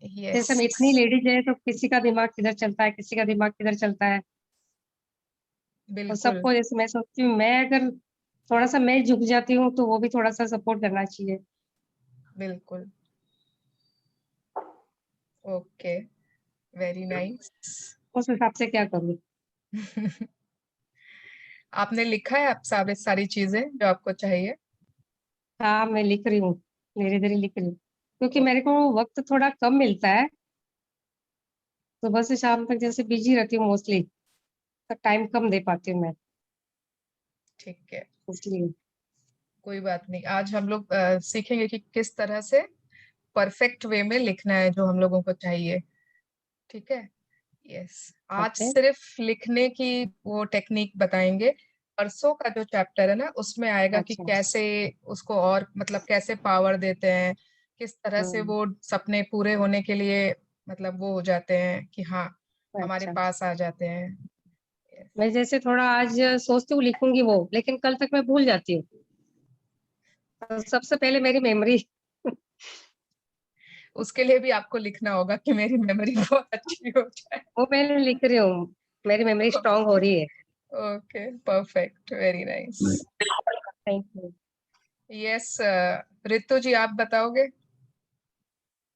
जैसे हम इतनी यस, लेडीज है तो किसी का दिमाग किधर चलता है, किसी का दिमाग किधर चलता है। और बिल्कुल सबको जैसे मैं सोचती हूँ, मैं अगर थोड़ा सा मैं झुक जाती हूँ तो वो भी थोड़ा सा सपोर्ट करना चाहिए। बिल्कुल। Okay, very nice. उस हिसाब से क्या करूँ? आपने लिखा है आप सारी चीजें जो आपको चाहिए? हाँ, मैं लिख रही हूँ, धीरे-धीरे लिख रही हूँ। क्योंकि ओ, मेरे को वक़्त थोड़ा कम मिलता है, सुबह से शाम तक जैसे बिज़ी रहती हूँ मोस्टली, तो टाइम कम दे पाती हूँ मैं, ठीक है, इसलिए। कोई बात नहीं। आज हम लोग सीखेंगे कि किस तरह से परफेक्ट वे में लिखना है जो हम लोगों को चाहिए। ठीक है, यस। आज ओके, सिर्फ लिखने की वो टेक्निक बताएंगे। परसों का जो चैप्टर है ना, उसमें आएगा कि अच्छा। कैसे उसको और मतलब कैसे पावर देते हैं, किस तरह से हुँ, वो सपने पूरे होने के लिए मतलब वो हो जाते हैं कि हाँ हमारे अच्छा। पास आ जाते हैं। Yes. मैं जैसे थोड़ा आज सोचती हूँ लिखूँगी वो, लेकिन कल तक मैं भूल जाती हूँ। तो सबसे पहले मेरी मेमोरी उसके लिए भी आपको लिखना होगा कि मेरी मेमोरी बहुत अच्छी हो जाए। वो मैं लिख रही हूँ, मेरी मेमोरी स्ट्रॉन्ग हो रही है। Okay, perfect, very nice. Thank you. Yes, Ritu ji आप बताओगे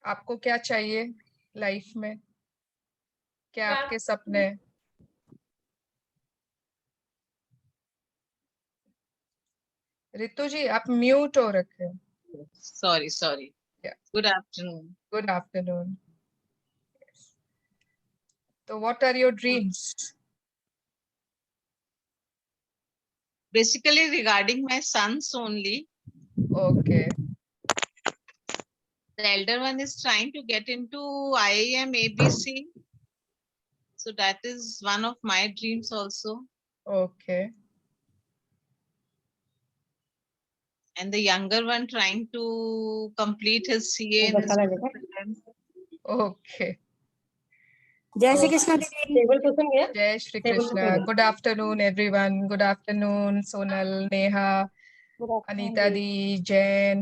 आपको क्या चाहिए लाइफ में, क्या आपके सपने हैं? रितु जी आप म्यूट हो रखे हो। Sorry. Good afternoon. Good afternoon. तो what are your dreams? Basically, regarding my sons only, okay, the elder one is trying to get into IIM ABC. So that is one of my dreams also. Okay, And the younger one trying to complete his CA in बता this देगा। ओके। जय श्री कृष्ण दीदी। Table cushion गया? जय Shri table Krishna. Cushion. Good afternoon everyone. Good afternoon Sonal, Neha, good afternoon Anita ji. दी, Jain,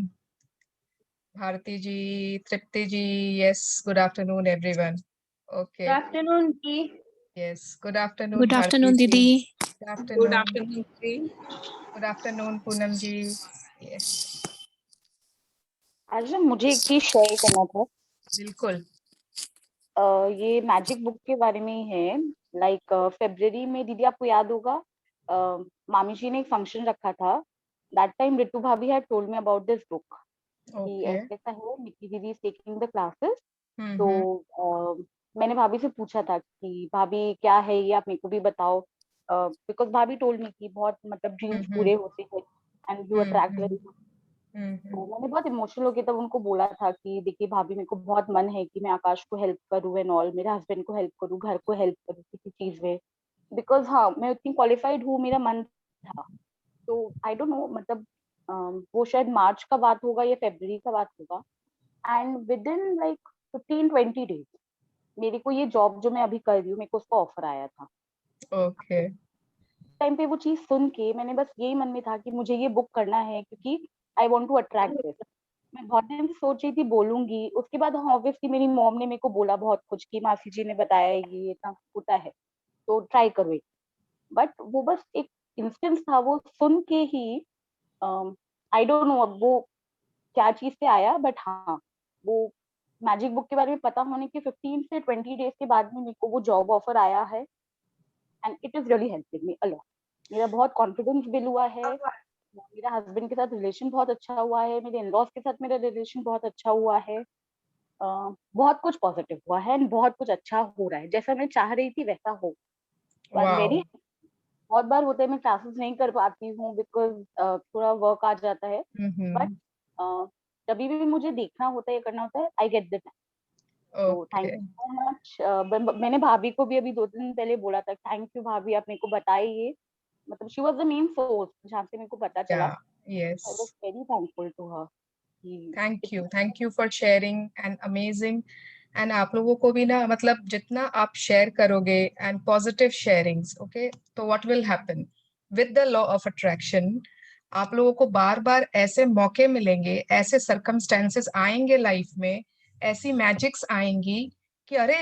Bharti ji, Tripti ji. Yes, good afternoon everyone. Okay, good afternoon ji. Yes, good afternoon good Bharti afternoon ji. दीदी। Good Good afternoon. afternoon, Sri. Good afternoon Poonam ji. यस, आज ना मुझे एक चीज शेयर करना था। बिल्कुल। ये मैजिक बुक के बारे में ही है। लाइक फरवरी में दीदी आपको याद होगा, मामी जी ने एक फंक्शन रखा था। दैट टाइम रितु भाभी had told me about this book कि ओके। ऐसा ऐसा है, निक्की दीदी इज टेकिंग द क्लासेस। तो हम्म। मैंने भाभी से पूछा था कि भाभी क्या है ये, आप मेरे को भी बताओ। बिकॉज भाभी टोल्ड मी कि बहुत मतलब ड्रीम्स हम्म। पूरे होते हैं and you hmm. Attract hmm. Very. Hmm. तो मैंने बहुत इमोशनल होकर तब उनको बोला था कि देखिए भाभी, मेरे को बहुत मन है कि मैं आकाश को हेल्प करूँ एंड ऑल, मेरे हस्बैंड को हेल्प करूँ, घर को हेल्प करूँ किसी चीज में। बिकॉज हाँ, मैं उतनी क्वालिफाइड हूँ, मेरा मन था। तो आई डोंट नो, मतलब वो शायद मार्च का बात होगा या फरवरी का बात होगा। And with in like 15-20 days मेरे को ये जॉब जो मैं अभी कर रही हूँ, मेरे को उसका ऑफर आया था। ओके। टाइम पे वो चीज सुन के मैंने बस यही मन में था कि मुझे ये बुक करना है, क्योंकि I want to attract this. मैं बहुत दिन से सोच रही थी बोलूंगी, उसके बाद हाँ ऑब्वियसली मेरी मॉम ने मेरे को बोला बहुत कुछ कि मासी जी ने बताया ये इतना होता है तो ट्राई करो। बट वो बस एक इंस्टेंस था, वो सुन के ही आई डोंट नो अब वो क्या चीज से आया, बट हाँ वो मैजिक बुक के बारे में पता होने के 15 से 20 डेज के बाद में मेरे को वो जॉब ऑफर आया है। And it is really helping me a lot. मेरा बहुत कॉन्फिडेंस बिल्ड हुआ है, मेरा हस्बैंड के साथ रिलेशन बहुत अच्छा हुआ है, मेरे इन-लॉज के साथ मेरा रिलेशन बहुत अच्छा हुआ है। बहुत कुछ पॉजिटिव हुआ है एंड बहुत कुछ अच्छा हो रहा है, जैसा मैं चाह रही थी वैसा हो। I am wow. वेरी। बहुत बार होता है मैं क्लासेस नहीं कर पाती हूँ बिकॉज थोड़ा वर्क आ जाता है। बट हम्म। जब भी मुझे देखना होता है या करना होता है, आई गेट द टाइम। तो thank okay. You so much. मैंने भाभी को भी अभी 2 दिन पहले बोला था, थैंक यू भाभी, आप मेरे को बताइए ये। मतलब she was the main source जहाँ से मेरे को पता या, चला। I was yes. Very thankful to her कि thank you for sharing and amazing. And आप लोगों को भी ना मतलब जितना आप शेयर करोगे एंड पॉजिटिव शेयरिंग्स, ओके, तो what will happen with the law of attraction, आप लोगों को बार बार ऐसे मौके मिलेंगे, ऐसे सर्कमस्टेंसेस आएंगे लाइफ में ऐसी मैजिक्स आएंगी कि अरे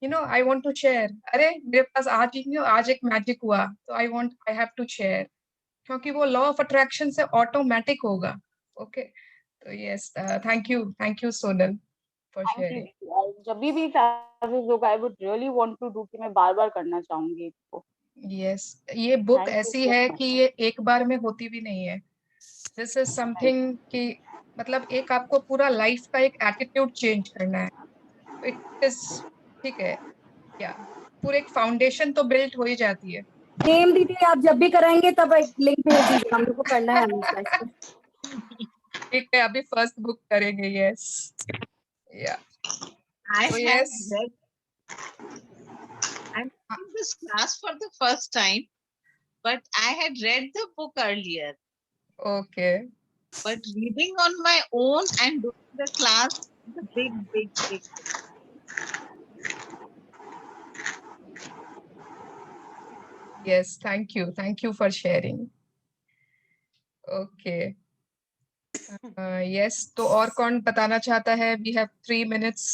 आई वांट टू शेयर, अरे मेरे पास आज एक मैजिक हुआ तो आई हैव टू शेयर, क्योंकि वो लॉ ऑफ अट्रैक्शन से ऑटोमेटिक होगा। ओके, तो yes, thank you Sonal for thank sharing. You. जब भी क्लासेस होगा I would really want to do, कि मैं बार-बार करना चाहूंगी इसको। यस, ये बुक थैंक यू ऐसी सो है मच। कि ये एक बार में होती भी नहीं है। दिस इज समथिंग कि मतलब एक आपको पूरा लाइफ का एक एटीट्यूड चेंज करना है। इट इज, ठीक है, या पूरे एक फाउंडेशन तो बिल्ड हो ही जाती है। नेम दीदी, आप जब भी कराएंगे तब एक लिंक भेज दीजिए, हम लोग को करना है हमेशा इसको। ठीक है, अभी फर्स्ट बुक करेंगे। यस, या I तो have yes, read, I'm taking this class for the first time, but I had read the book earlier. Okay, But reading on my own and doing the class is a big. Yes, thank you for sharing. Okay, yes, तो और कौन बताना चाहता है? We have 3 minutes.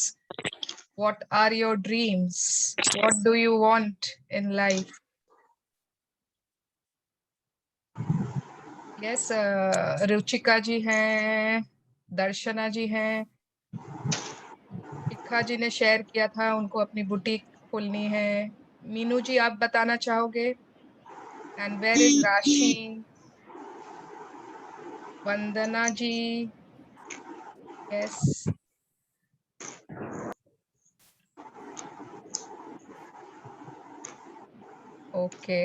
What are your dreams? What do you want in life? Yes, Ruchika ji हैं, दर्शना जी हैं, शिखा जी ने share किया था उनको अपनी बुटीक खोलनी है। मीनू जी, आप बताना चाहोगे? And where is Rashi? Vandana ji, yes, okay.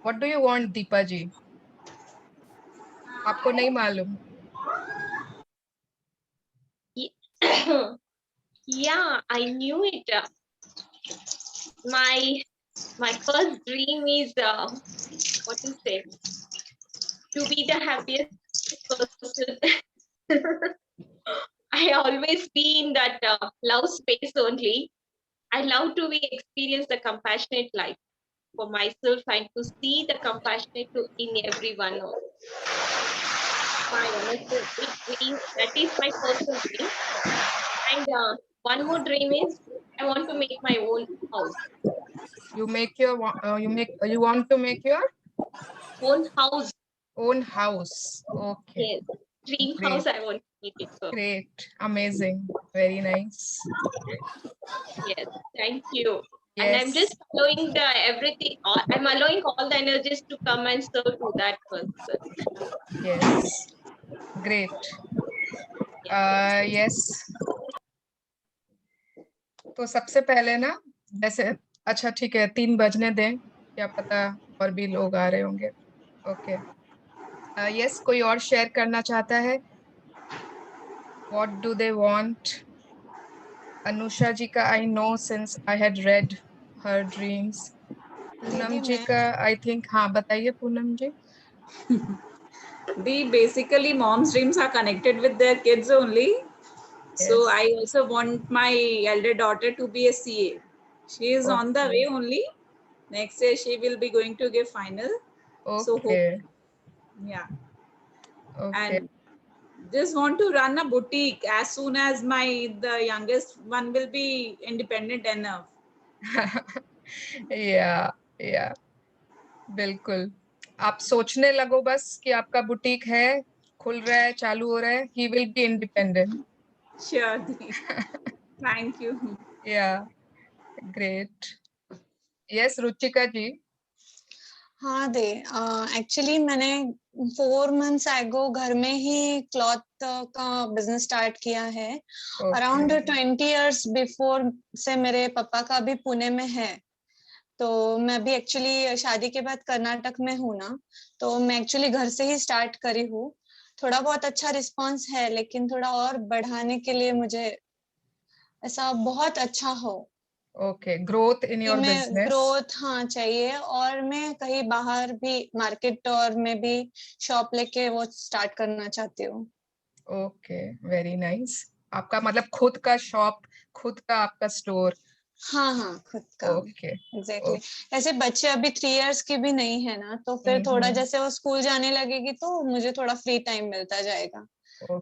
What do you want Deepa ji? आपको नहीं मालूम? Yeah, I knew it. My first dream is what to say, to be the happiest person. I always be in that love space only. I love to experience the compassionate life for myself and to see the compassionate in everyone. My honest big dream, that is my personal dream. And one more dream is I want to make my own house. You want to make your Own house. own house. Okay, Yes. Dream great. house I want to make it for. Great, amazing, very nice. Yes. Thank you. And I'm Yes, just following the everything. I'm allowing all the energies to come and serve to that person. yes, great. Yes. तो सबसे पहले ना, जैसे, अच्छा ठीक है, 3 बजने दें, क्या पता और भी लोग आ रहे होंगे। ओके, यस, कोई और शेयर करना चाहता है? What do they want? Anusha ji का I know since I had read her dreams. Poonam ji का आई थिंक, हाँ बताइए पूनम जी। Basically mom's dreams are connected with their kids only. So Yes. I also want my elder daughter to be a CA. She is on the way only. Next year she will be going to give final. So Okay. yeah. Okay. And just want to run a boutique as soon as the youngest one will be independent enough. या बिल्कुल, आप सोचने लगो बस कि आपका boutique है, खुल रहा है, चालू हो रहा है, he will be independent. Sure. Thank you. Yeah, great. Yes, Ruchika जी। हाँ दे, एक्चुअली मैंने 4 months ago घर में ही क्लॉथ का बिजनेस स्टार्ट किया है। अराउंड 20 years बिफोर से मेरे पापा का भी पुणे में है। तो मैं भी एक्चुअली शादी के बाद कर्नाटक में हूँ ना, तो मैं एक्चुअली घर से ही स्टार्ट करी हूँ। थोड़ा बहुत अच्छा रिस्पांस है, लेकिन थोड़ा और बढ़ाने के लिए मुझे ऐसा बहुत अच्छा हो। Okay, growth in your business. Growth हाँ चाहिए, और मैं कहीं बाहर भी मार्केट और में भी शॉप लेके वो स्टार्ट करना चाहती हूँ। Okay, very nice. आपका मतलब खुद का शॉप, खुद का आपका स्टोर, हाँ हाँ खुद का ओके एग्जैक्टली। ऐसे बच्चे अभी 3 इयर्स की भी नहीं है ना, तो फिर थोड़ा जैसे वो स्कूल जाने लगेगी तो मुझे थोड़ा फ्री टाइम मिलता जाएगा,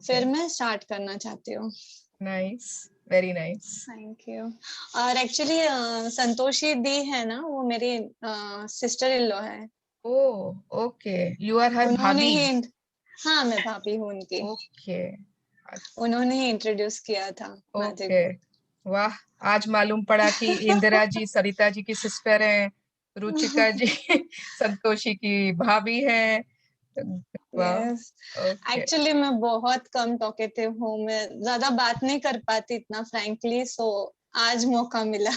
फिर मैं स्टार्ट करना चाहती हूँ। Nice, very nice. Thank you. और एक्चुअली संतोषी दी है ना, वो मेरी सिस्टर इन लॉ है। ओह ओके, यू आर हर उन्होंने भाभी। ही, हाँ मैं भाभी हूँ उनकी। ओके उन्होंने ही इंट्रोड्यूस किया था मैजिक ओके, बुक। वाह, आज मालूम पड़ा कि इंदिरा जी सरिता जी की सिस्टर हैं, रुचिका जी संतोषी की भाभी हैं। वाह, यस, ओके एक्चुअली मैं बहुत कम टॉकेटिव हूँ, मैं ज्यादा बात नहीं कर पाती इतना फ्रैंकली, सो आज मौका मिला।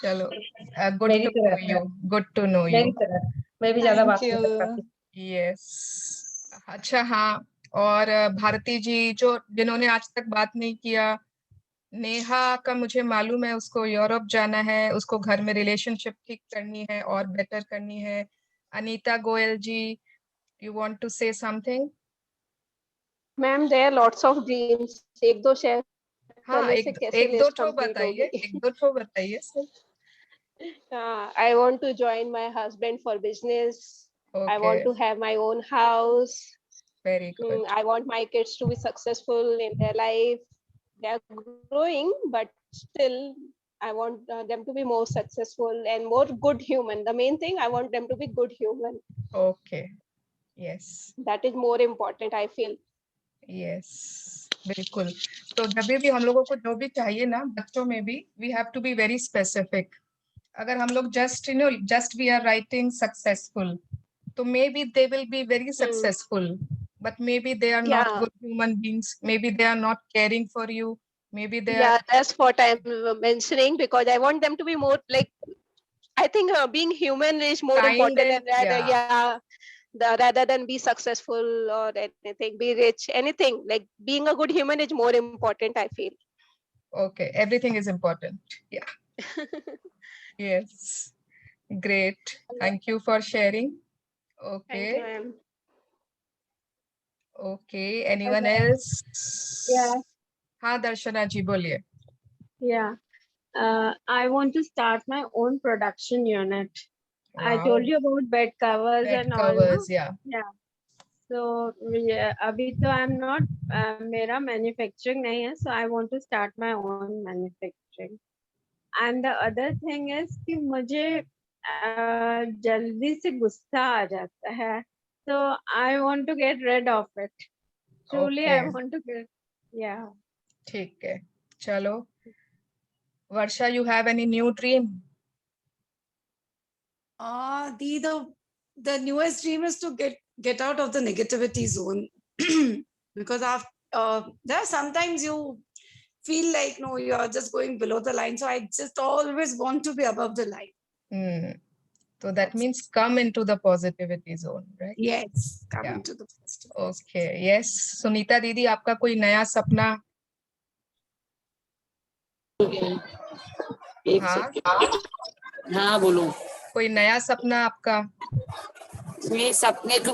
चलो, गुड मेरी टू नो तरह you, good to know you. मेरी तरह मैं भी ज्यादा बात थैंक नहीं यू। कर पाती। यस, अच्छा हाँ, और भारती जी जो जिन्होंने आज तक बात नहीं किया, नेहा का मुझे मालूम है उसको यूरोप जाना है, उसको घर में रिलेशनशिप ठीक करनी है और बेटर करनी है। Anita Goyal ji, you want to say something? Ma'am there lots of dreams, एक दो शेयर हाँ, करने से कैसे एक दो लिस्ट ठो कंप्लीट बताइए, होगी। एक दो ठो बताइए sir. I want to join my husband for business. I okay, want to have my own house. Very good. I want my kids to be successful in their life. They are growing, but still I want them to be more successful and more good human. The main thing, I want them to be good human. Okay, yes That is more important, I feel. Yes, बिल्कुल। तो जब भी हम लोगों को जो भी चाहिए ना बच्चों में भी, we have to be very specific. अगर हम लोग just we are writing successful, तो maybe they will be very successful, but maybe they are not Yeah. good human beings, maybe they are not caring for you, maybe they Yeah, are that's what I'm mentioning, because I want them to be more like, I think being human is more kind important, and and rather, yeah, rather than be successful or anything, be rich, anything, like being a good human is more important, I feel. okay, everything is important, yeah. Yes, great, thank you for sharing. Thank you, Okay, ma'am. okay, anyone Okay. else? Yeah, हाँ दर्शना जी बोलिए। yeah. I want to start my own production unit. I Wow, told you about bed covers bed and all, no? covers, yeah. Yeah. So yeah, अभी तो I'm not मेरा manufacturing नहीं है, so I want to start my own manufacturing. And the other thing is कि मुझे जल्दी से गुस्सा आ जाता है, so I want to get rid of it. Truly, I Okay, want to get, yeah. ठीक है, चलो। वर्षा, you have any new dream? The newest dream is to get out of the negativity zone because there are sometimes you feel like no, you are just going below the line. So I just always want to be above the line. So that means come into the positivity zone, right? Yes, come Yeah. into the positivity. Okay, yes. Sunita दीदी, आपका कोई नया सपना? हाँ बोलो। कोई नया सपना आपका? ये सपने तो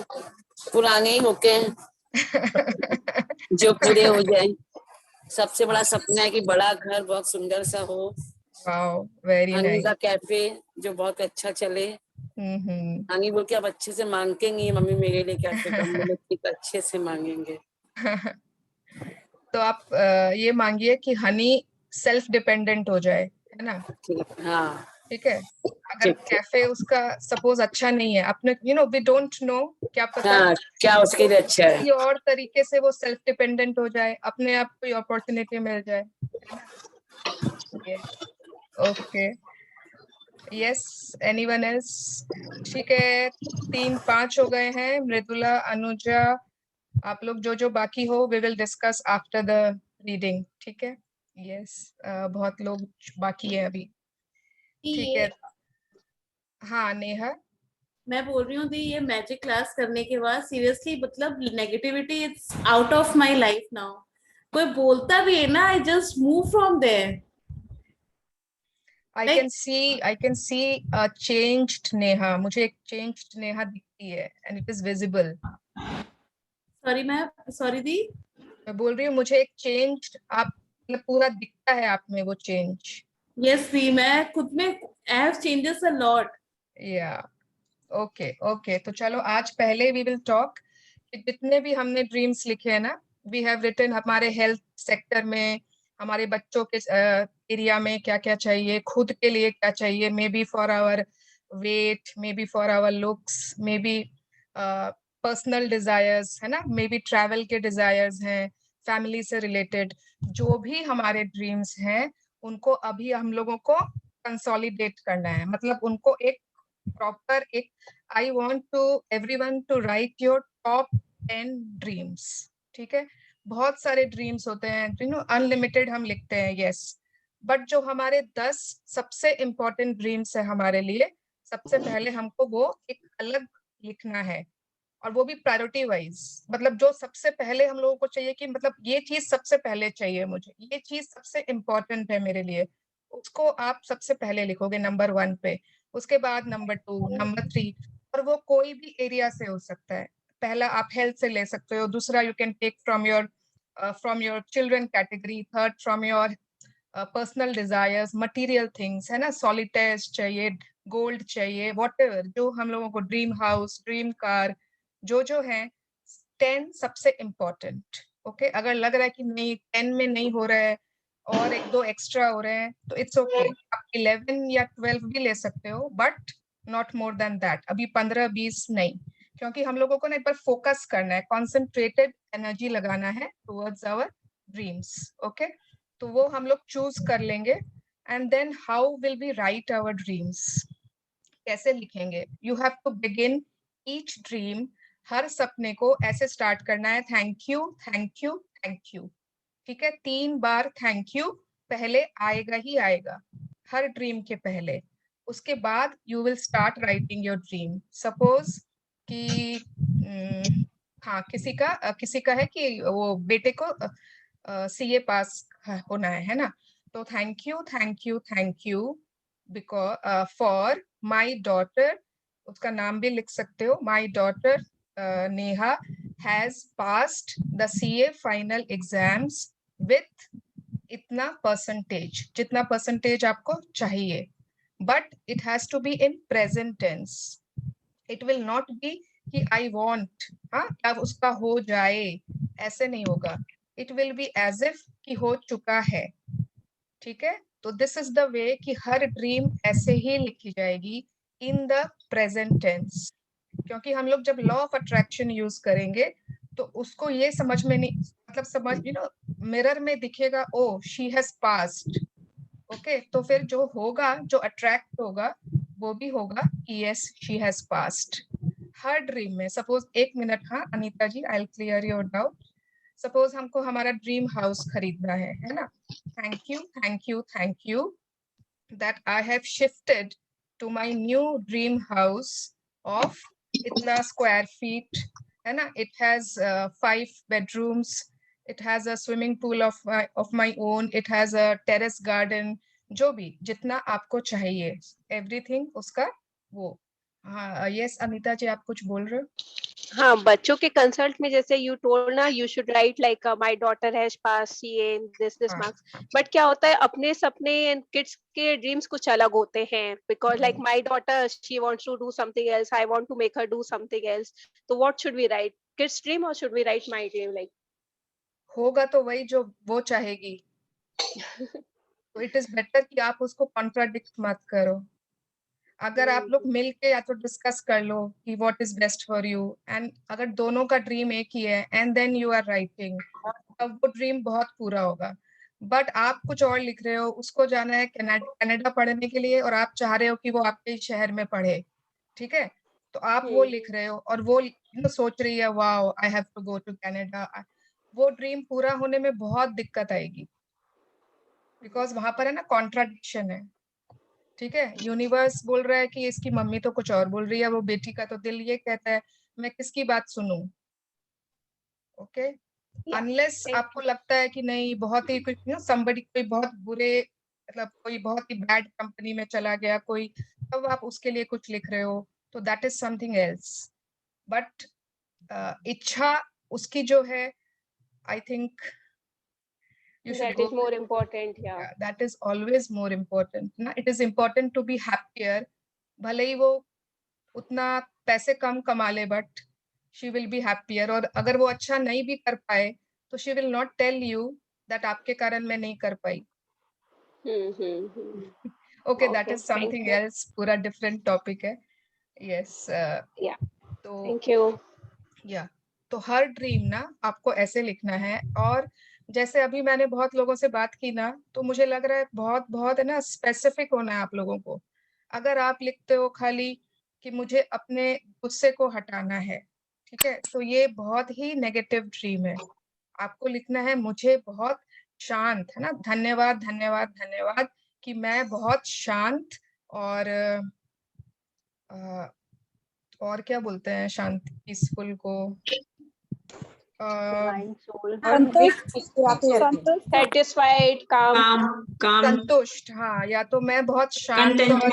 पुराने ही होते हैं जो पूरे हो जाए। सबसे बड़ा सपना है कि बड़ा घर बहुत सुंदर सा हो। Wow, very nice. का कैफे जो बहुत अच्छा चले। हनी बोल के अब अच्छे से मांगेंगे मम्मी मेरे लिए कैफे का, बोले ठीक अच्छे से मांगेंगे। तो आप ये मांगिए कि हनी सेल्फ डिपेंडेंट हो जाए, है ना? हाँ ठीक है। अगर कैफे उसका सपोज अच्छा नहीं है, अपने वी डोंट नो, क्या पता क्या उसके लिए अच्छा है, किसी और तरीके से वो सेल्फ डिपेंडेंट हो जाए, अपने आप कोई अपॉर्चुनिटी मिल जाए, है ना? Okay, yes, anyone else? ठीक है, 3-5 हो गए हैं। मृदुला, अनुजा, आप लोग जो बाकी हो, we will discuss after the reading, ठीक है? यस, बहुत लोग बाकी है अभी, ठीक है। हाँ नेहा, मैं बोल रही हूँ दी, ये मैजिक क्लास करने के बाद सीरियसली मतलब negativity it's out of my life now. कोई बोलता भी है ना, I just move from there. I can see a changed Neha, मुझे एक changed नेहा दिखती है and it is visible. Sorry दी, मैं बोल रही हूँ मुझे एक changed आप मतलब पूरा दिखता है आप में वो change. Yes, दी मैं खुद में I have changes a lot. Yeah. Okay okay, तो चलो आज पहले वी विल टॉक जितने भी हमने ड्रीम्स लिखे हैं ना, वी हैव रिटन हमारे हेल्थ सेक्टर में, हमारे बच्चों के एरिया में क्या क्या चाहिए, खुद के लिए क्या चाहिए, maybe for our weight, maybe for our looks, maybe personal desires, है ना, मे बी ट्रैवल के डिजायर्स हैं, फैमिली से रिलेटेड जो भी हमारे ड्रीम्स हैं, उनको अभी हम लोगों को कंसोलिडेट करना है, मतलब उनको एक प्रॉपर एक I want to everyone to write your top 10 dreams, ठीक है। बहुत सारे ड्रीम्स होते हैं, यू नो, अनलिमिटेड हम लिखते हैं, यस, बट जो हमारे 10 सबसे इंपॉर्टेंट ड्रीम्स है हमारे लिए, सबसे पहले हमको वो एक अलग लिखना है, और वो भी प्रायोरिटी वाइज, मतलब जो सबसे पहले हम लोगों को चाहिए कि मतलब ये चीज सबसे पहले चाहिए मुझे, ये चीज सबसे इम्पोर्टेंट है मेरे लिए, उसको आप सबसे पहले लिखोगे नंबर 1 पे, उसके बाद नंबर 2, नंबर 3, और वो कोई भी एरिया से हो सकता है। पहला आप हेल्थ से ले सकते हो, दूसरा you can take from your children category, third from your personal desires, material things, है ना, सॉलिटेयर्स चाहिए, गोल्ड चाहिए, व्हाटएवर जो हम लोगों को, ड्रीम हाउस, ड्रीम कार, जो है 10 सबसे इम्पोर्टेंट। ओके, अगर लग रहा है कि नहीं 10 में नहीं हो रहा है और एक दो एक्स्ट्रा हो रहे हैं तो इट्स ओके, आप 11 या 12 भी ले सकते हो, but not more than that, अभी 15-20 नहीं, क्योंकि हम लोगों को ना एक बार फोकस करना है, कॉन्सेंट्रेटेड एनर्जी लगाना है टुवर्ड्स आवर ड्रीम्स। ओके, तो वो हम लोग चूज कर लेंगे, and then how will be write our dreams, कैसे लिखेंगे, you have to begin each dream, हर सपने को ऐसे स्टार्ट करना है, thank you thank you thank you, ठीक है, 3 बार थैंक यू पहले आएगा ही आएगा हर ड्रीम के पहले, उसके बाद you will start writing your dream. Suppose कि हाँ किसी का है कि वो बेटे को सीए पास होना है ना, तो thank you thank you thank you because for my daughter, उसका नाम भी लिख सकते हो, my daughter Neha has passed the CA final exams with इतना परसेंटेज, जितना परसेंटेज आपको चाहिए, but it has to be in present tense, it will not be कि आई वॉन्ट, हाँ अब उसका हो जाए, ऐसे नहीं होगा, it will be as if कि हो चुका है, ठीक है। तो दिस इज द वे कि हर ड्रीम ऐसे ही लिखी जाएगी इन द प्रेजेंट टेंस, क्योंकि हम लोग जब लॉ ऑफ अट्रैक्शन यूज करेंगे तो उसको ये समझ में नहीं, मतलब समझ, यू नो, मिरर में दिखेगा oh she has passed, okay, तो फिर जो होगा, जो अट्रैक्ट होगा वो भी होगा कि yes she has passed her dream में। सपोज 1 मिनट, हाँ Anita ji, I will clear your doubt. Suppose हमको हमारा ड्रीम हाउस खरीदना है ना, thank you thank you thank you that I have shifted to my new dream house of इतना square feet, है ना, it has 5 bedrooms, it has a swimming pool of my own, it has a terrace garden, जो भी जितना आपको चाहिए, everything उसका वो। हाँ यस अनीता जी, आप कुछ बोल रहे हो? हाँ, बच्चों के कंसल्ट में जैसे यू टोल्ड ना, you should write like my daughter has pass CA in this marks, but क्या होता है अपने सपने किड्स के ड्रीम्स कुछ अलग होते हैं, because like my daughter she wants to do something else, I want to make her do something else, तो what should we write, kids dream और should we write my dream? Like होगा तो वही जो वो चाहेगी, तो इट इज बेटर कि आप उसको कॉन्ट्राडिक्ट मत करो, अगर आप लोग मिल के या तो डिस्कस कर लो कि what is best for you, and अगर दोनों का ड्रीम एक ही है and then you are writing, तब वो ड्रीम बहुत पूरा होगा। बट आप कुछ और लिख रहे हो, उसको जाना है कनाडा पढ़ने के लिए और आप चाह रहे हो कि वो आपके शहर में पढ़े, ठीक है, तो आप वो लिख रहे हो और वो सोच रही है wow I have to go to Canada, वो ड्रीम पूरा होने में बहुत दिक्कत आएगी, बिकॉज वहां पर है ना कॉन्ट्राडिक्शन है, ठीक है। यूनिवर्स बोल रहा है कि इसकी मम्मी तो कुछ और बोल रही है, वो बेटी का तो दिल ये कहता है, मैं किसकी बात सुनूं? ओके, अनलेस आपको लगता है कि नहीं बहुत ही कुछ somebody कोई बहुत बुरे, मतलब कोई बहुत ही बैड कंपनी में चला गया कोई, तब आप उसके लिए कुछ लिख रहे हो, तो that is something else, but इच्छा उसकी जो है, I think You should That go is more important. Yeah. yeah, that is always more important ना. It is important to be happier. भले ही वो उतना पैसे कम कमा ले, but she will be happier. और अगर वो अच्छा नहीं भी कर पाए तो she will not tell you that आपके कारण मैं नहीं कर पाई. Okay, that Okay, is thank something you. else. पूरा different topic है. Yes. Yeah. तो Thank you. या तो हर ड्रीम ना आपको ऐसे लिखना है. और जैसे अभी मैंने बहुत लोगों से बात की ना, तो मुझे लग रहा है बहुत बहुत है ना स्पेसिफिक होना है आप लोगों को. अगर आप लिखते हो खाली कि मुझे अपने गुस्से को हटाना है, ठीक है, तो ये बहुत ही नेगेटिव ड्रीम है. आपको लिखना है मुझे बहुत शांत, है ना, धन्यवाद धन्यवाद धन्यवाद कि मैं बहुत शांत और क्या बोलते हैं शांत पीसफुल को, Satisfied, calm. संतुष्ट. हाँ, या तो मैं बहुत शांत और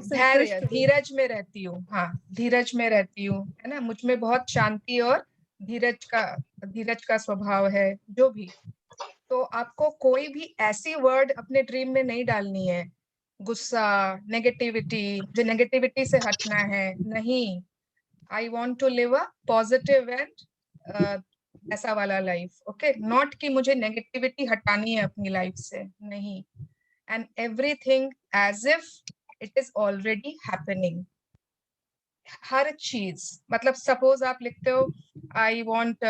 धैर्य धीरज में रहती हूँ. हाँ, धीरज में रहती हूँ, है ना, मुझ में बहुत शांति और धीरज का स्वभाव है. जो भी, तो आपको कोई भी ऐसी वर्ड अपने ड्रीम में नहीं डालनी है. गुस्सा, नेगेटिविटी, मुझे नेगेटिविटी से हटना है, नहीं. I want to live a positive and ऐसा वाला लाइफ. ओके, नॉट कि मुझे नेगेटिविटी हटानी है अपनी लाइफ से, नहीं. And everything as if it is already happening. हर चीज, मतलब सपोज आप लिखते हो आई वॉन्ट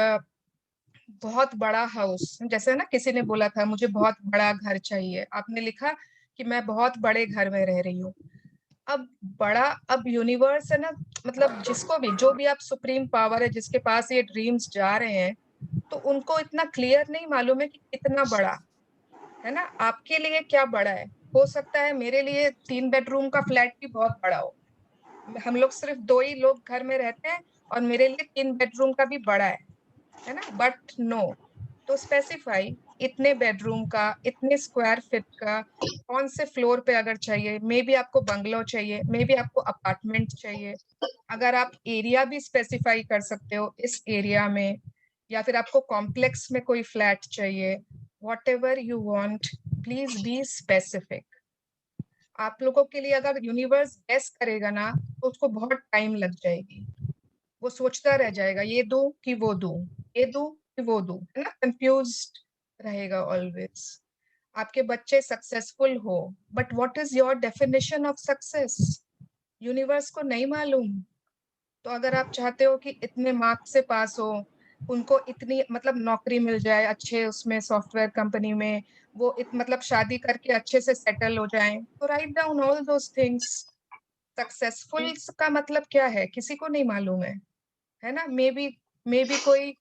बहुत बड़ा हाउस, जैसे ना किसी ने बोला था मुझे बहुत बड़ा घर चाहिए, आपने लिखा कि मैं बहुत बड़े घर में रह रही हूँ. अब यूनिवर्स है ना, मतलब जिसको भी, जो भी आप सुप्रीम पावर है जिसके पास ये ड्रीम्स जा रहे हैं, तो उनको इतना क्लियर नहीं मालूम है कि कितना बड़ा है ना. आपके लिए क्या बड़ा है, हो सकता है मेरे लिए 3 बेडरूम का फ्लैट भी बहुत बड़ा हो. हम लोग सिर्फ 2 ही लोग घर में रहते हैं और मेरे लिए 3 बेडरूम का भी बड़ा है ना. बट नो, तो स्पेसिफाई इतने बेडरूम का, इतने स्क्वायर फीट का, कौन से फ्लोर पे अगर चाहिए, मे बी आपको बंगलो चाहिए, मे बी आपको अपार्टमेंट चाहिए. अगर आप एरिया भी स्पेसिफाई कर सकते हो, इस एरिया में, या फिर आपको कॉम्प्लेक्स में कोई फ्लैट चाहिए, whatever you want, please be specific. आप लोगों के लिए अगर यूनिवर्स गेस करेगा ना, तो उसको बहुत टाइम लग जाएगी. वो सोचता रह जाएगा, ये दूं कि वो दूं, ये दूं कि वो दूं, है ना, कंफ्यूज्ड रहेगा ऑलवेज. आपके बच्चे सक्सेसफुल हो, but what is your definition of success, universe को नहीं मालूम. तो अगर आप चाहते हो कि इतने मार्क्स से पास हो, उनको इतनी मतलब नौकरी मिल जाए अच्छे उसमें सॉफ्टवेयर कंपनी में, वो मतलब शादी करके अच्छे से सेटल हो जाएं, तो write down all those things. Successful का मतलब क्या है किसी को नहीं मालूम है ना. मे बी कोई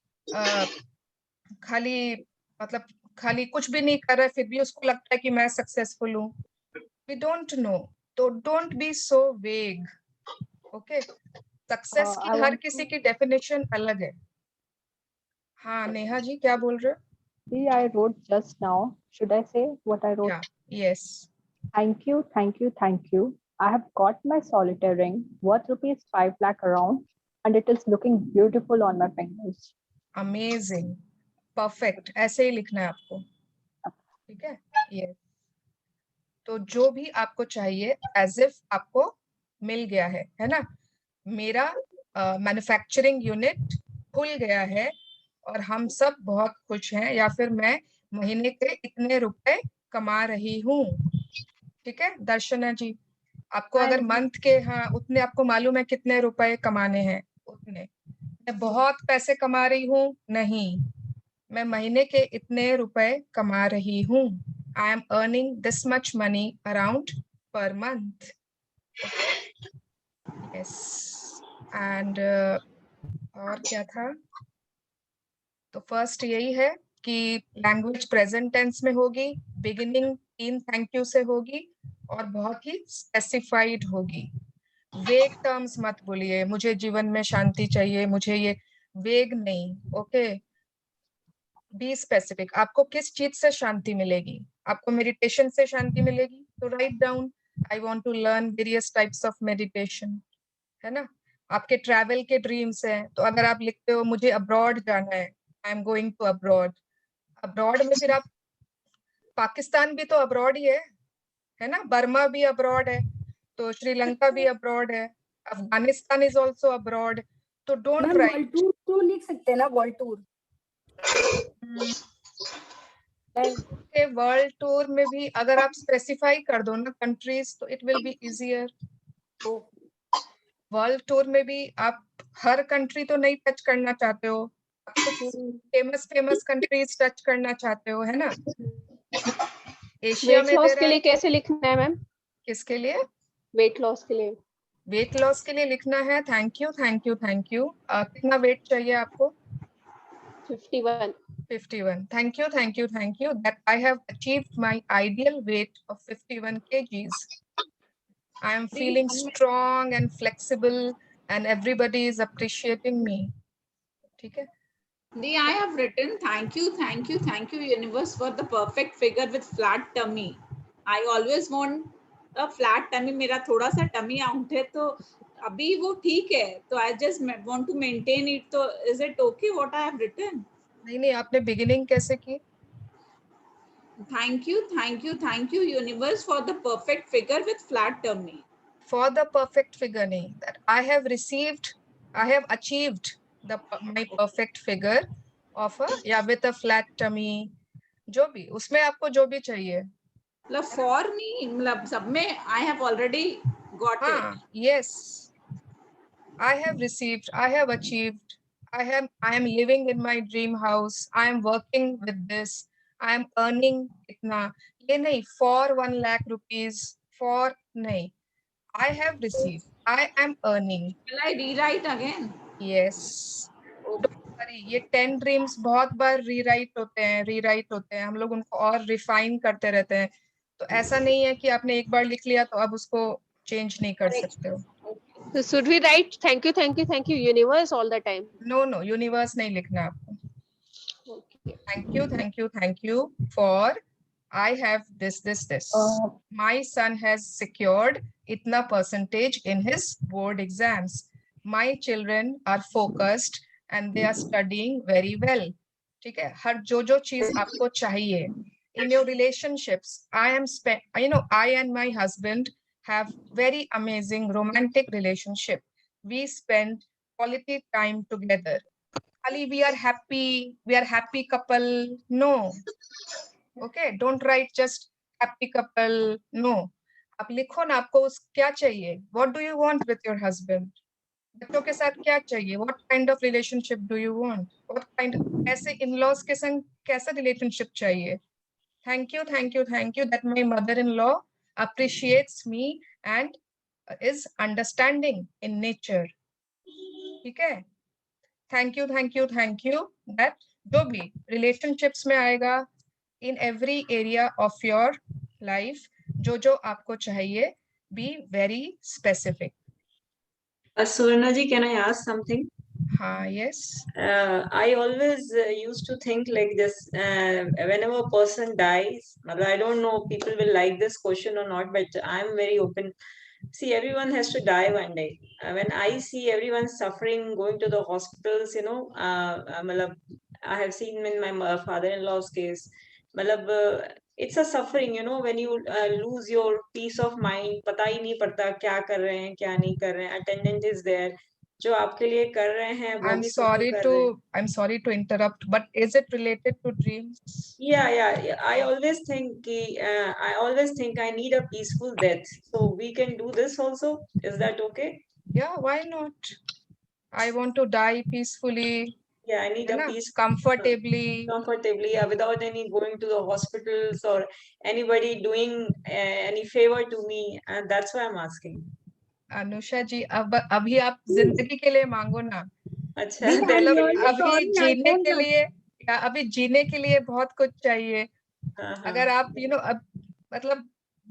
खाली कुछ भी नहीं कर रहा है, फिर भी उसको लगता है कि मैं सक्सेसफुल हूँ. वी डोंट नो, तो डोंट बी सो वेग. ओके, सक्सेस की हर किसी की डेफिनेशन अलग है. हाँ नेहा जी, क्या बोल रहे हो? I wrote just now. Should I say what I wrote? Yeah, yes. Thank you, thank you, thank you. I have got my solitaire ring worth rupees 5 lakh around, and it is looking beautiful on my fingers. Amazing, perfect. ऐसे ही लिखना है आपको, ठीक है. Yes. तो जो भी आपको चाहिए एज इफ आपको मिल गया है ना. मेरा मैन्युफैक्चरिंग यूनिट खुल गया है और हम सब बहुत खुश हैं, या फिर मैं महीने के इतने रुपए कमा रही हूँ. ठीक है दर्शना जी, आपको अगर मंथ के, हाँ, उतने आपको मालूम है कितने रुपए कमाने हैं, उतने. मैं बहुत पैसे कमा रही हूँ, नहीं, मैं महीने के इतने रुपए कमा रही हूँ. I am earning this much money around per month. Yes. And और क्या था, तो फर्स्ट यही है कि लैंग्वेज प्रेजेंट टेंस में होगी, बिगिनिंग 3 थैंक यू से होगी, और बहुत ही स्पेसिफाइड होगी. वेग टर्म्स मत बोलिए, मुझे जीवन में शांति चाहिए, मुझे ये, वेग नहीं. Okay, be specific. आपको किस चीज से शांति मिलेगी? आपको मेडिटेशन से शांति मिलेगी, तो write down I want to learn various types of meditation, है ना. आपके ट्रैवल के ड्रीम्स हैं, तो अगर आप लिखते हो मुझे अब्रॉड जाना है, I am going to abroad, abroad में फिर आप पाकिस्तान भी तो अब्रॉड ही है ना, बर्मा भी अब्रॉड है, तो श्रीलंका भी अब्रॉड है, अफगानिस्तान इज ऑल्सो अब्रॉड, तो don't ma'am right. World tour तो लिख सकते हैं ना, वर्ल्ड टूर। वर्ल्ड टूर में भी अगर आप स्पेसिफाई कर दो ना कंट्रीज, तो it will be easier. World tour में भी आप हर कंट्री तो नहीं टच करना चाहते हो, आप कुछ फेमस कंट्रीज टच करना चाहते हो, है ना। एशिया वेट में लॉस there के are- लिए कैसे लिखना है मैम? किसके लिए? वेट लॉस के लिए। वेट लॉस के लिए लिखना है thank you thank you thank you. कितना वेट चाहिए आपको? 51. 51. Thank you, thank you, thank you. That I have achieved my ideal weight of 51 kgs. I am feeling strong and flexible, and everybody is appreciating me. ठीक है? Dee, I have written thank you, universe, for the perfect figure with flat tummy. I always want a flat tummy. मेरा थोड़ा सा tummy out है, तो अभी वो ठीक है, तो I just want to maintain it. तो is it okay what I have written? नहीं, आपने beginning कैसे की? Thank you, universe, for the perfect figure with flat tummy. For the perfect figure नहीं, that I have achieved my perfect figure of with a flat tummy. जो भी उसमें आपको जो भी चाहिए। मतलब for me, मतलब सब में I have already got it. Yes, I have received, I have achieved, I am living in my dream house, I am working with this, I am earning इतना, ये नहीं for 1 lakh rupees, for नहीं, I have received, I am earning. Shall I rewrite again? Yes. ये 10 dreams बहुत बार rewrite होते हैं, हम लोग उनको और रिफाइन करते रहते हैं, तो ऐसा नहीं है कि आपने एक बार लिख लिया तो अब उसको चेंज नहीं कर सकते हो। So should we write thank you universe all the time? No, universe नहीं लिखना आपको। Okay. Thank you for I have this. My son has secured itna percentage in his board exams. My children are focused and they are studying very well. ठीक है, हर जो चीज आपको चाहिए in your relationships. I and my husband have very amazing romantic relationship. We spend quality time together. Ali, we are happy couple. No. Okay, don't write just happy couple. No. आप लिखो ना, आपको क्या चाहिए? What do you want with your husband? बच्चों के साथ क्या चाहिए? What kind of relationship do you want? What kind of ऐसे in-laws के संग कैसा relationship चाहिए? Thank you that my mother-in-law appreciates me and is understanding in nature. ठीक है? Thank you that जो भी relationships में आएगा, in every area of your life, जो आपको चाहिए, be very specific. Suvarna ji, can I ask something? Yes. I always used to think like this, whenever a person dies, I don't know people will like this question or not, but I'm very open. See, everyone has to die one day. When I see everyone suffering, going to the hospitals, I have seen in my father-in-law's case, it's a suffering, when you lose your peace of mind, पता ही नहीं पड़ता क्या कर रहे हैं, क्या नहीं कर रहे हैं, attendant is there, जो आपके लिए कर रहे हैं, वो भी suffer कर रहे हैं. I'm sorry to interrupt, but is it related to dreams? Yeah. I always think I need a peaceful death. So we can do this also. Is that okay? Yeah, why not? I want to die peacefully. Yeah, I need a peace comfortably, without any going to the hospitals or anybody doing any favor to me, and that's why I'm asking. Anusha जी, अभी आप जिंदगी के लिए मांगो ना। अच्छा, अभी जीने के लिए बहुत कुछ चाहिए। अगर आप मतलब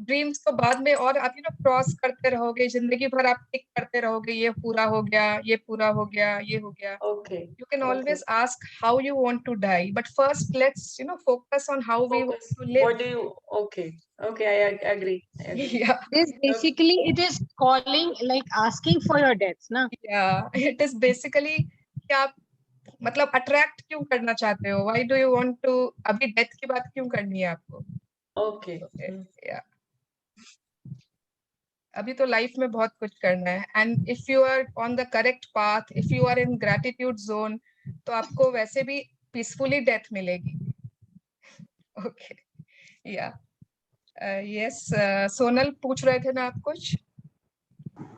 ड्रीम्स को बाद में और आप क्रॉस करते रहोगे, जिंदगी भर आप टिक करते रहोगे, ये पूरा हो गया, ये पूरा हो गया, ये हो गया। Okay. You can always ask how you want to die, but first let's focus on how we want to live. What do you? Okay, I agree. Yeah. Basically, it is calling like asking for your deaths, na? Yeah, it is basically कि आप मतलब attract क्यों करना चाहते हो? Why do you want to, अभी death की बात क्यों करनी है आपको? ओके या अभी तो लाइफ में बहुत कुछ करना है, and if you are on the correct path, if you are in gratitude zone, तो आपको वैसे भी पीसफुली डेथ मिलेगी। ओके या यस, सोनल पूछ रहे थे ना आप कुछ?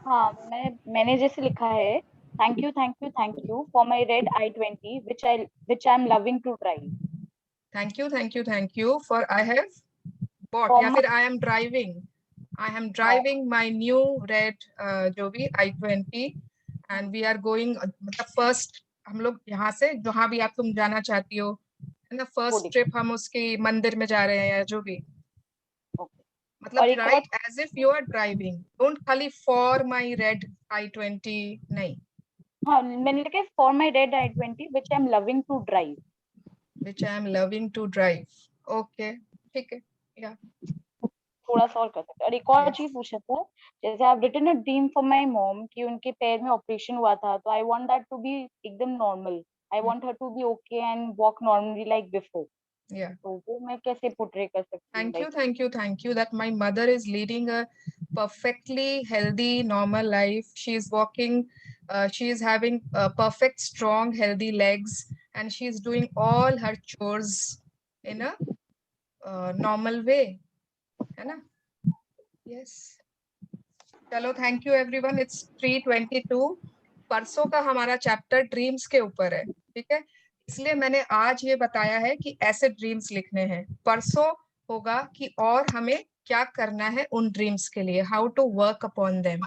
हाँ, मैंने जैसे लिखा है, thank you for my red I-20 which I am loving to drive. Thank you for I have bought, या फिर I am driving my new red जो भी I-20, and we are going, मतलब फर्स्ट हम लोग यहाँ से जहाँ भी आप तुम जाना चाहती हो, है ना, फर्स्ट ट्रिप हम उसकी मंदिर में जा रहे हैं या जो भी, मतलब right as if you are driving, don't खाली फॉर माई रेड I-20 नहीं। हाँ, मैंने लिखा है for my red I-20 which I am loving to drive. Which I am loving to drive. Okay, ठीक है, या थोड़ा सा और कर सकते हैं। और एक और चीज पूछा था, जैसे I have written a dream for my mom कि उनके पैर में ऑपरेशन हुआ था, तो I want that to be एकदम normal, I want her to be okay and walk normally like before. Yeah. तो वो मैं कैसे पोर्ट्रे कर सकती हूँ? Thank you that my mother is leading a perfectly healthy, normal life. She is walking, she is having perfect, strong, healthy legs, and she is doing all her chores in a normal way. है ना? Yes. चलो, thank you everyone. It's 3:22। परसों का हमारा chapter dreams के ऊपर है, ठीक है? इसलिए मैंने आज ये बताया है कि ऐसे ड्रीम्स लिखने हैं। परसों होगा कि और हमें क्या करना है उन ड्रीम्स के लिए, how to work upon them.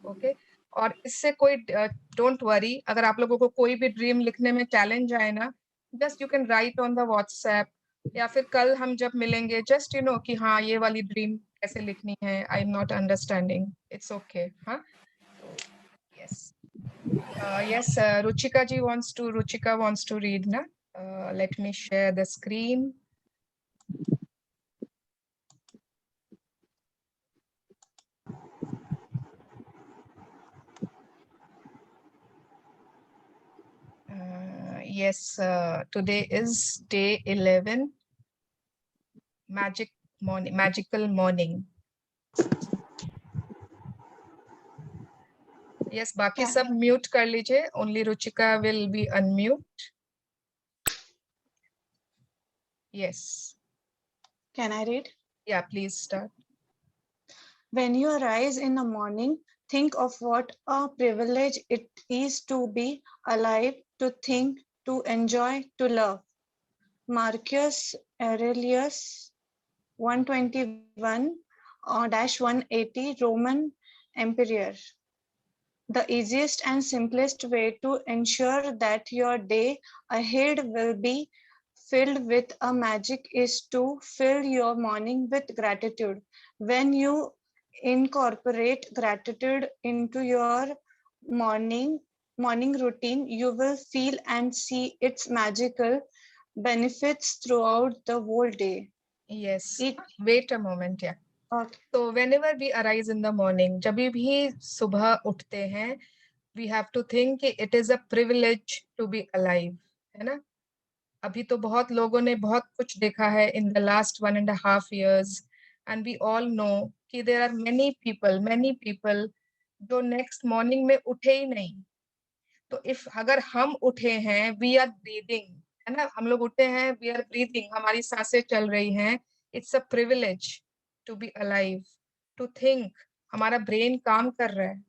Okay, और इससे कोई डोंट वरी, अगर आप लोगों को कोई भी ड्रीम लिखने में चैलेंज आए ना, just you can write on the WhatsApp, या फिर कल हम जब मिलेंगे जस्ट यू नो कि हाँ ये वाली ड्रीम कैसे लिखनी है, I am not understanding, it's okay. हाँ, yes yes, Ruchika wants to read na. Let me share the screen. Yes, today is day 11, magical morning. Yes, बाकी सब म्यूट कर लीजिए, only Ruchika will be unmute. Yes. Can I read? Yeah, please start. When you arise in the morning, think of what a privilege it is to be alive, to think, to enjoy, to love. Marcus Aurelius, 121-180, Roman Emperor. The easiest and simplest way to ensure that your day ahead will be filled with a magic is to fill your morning with gratitude. When you incorporate gratitude into your morning routine, you will feel and see its magical benefits throughout the whole day. Yes, wait a moment, yeah. Okay. So whenever we arise in the morning, जब भी सुबह उठते हैं, we have to think it is a privilege to be alive, है ना? अभी तो बहुत लोगों ने बहुत कुछ देखा है in the last 1.5 years, and we all know कि there are many people जो next morning में उठे ही नहीं। तो if अगर हम उठे हैं, we are breathing, है ना, हम लोग उठे हैं, we are breathing, हमारी सांसें चल रही हैं, it's a privilege to be alive, to think, हमारा ब्रेन काम कर रहा है,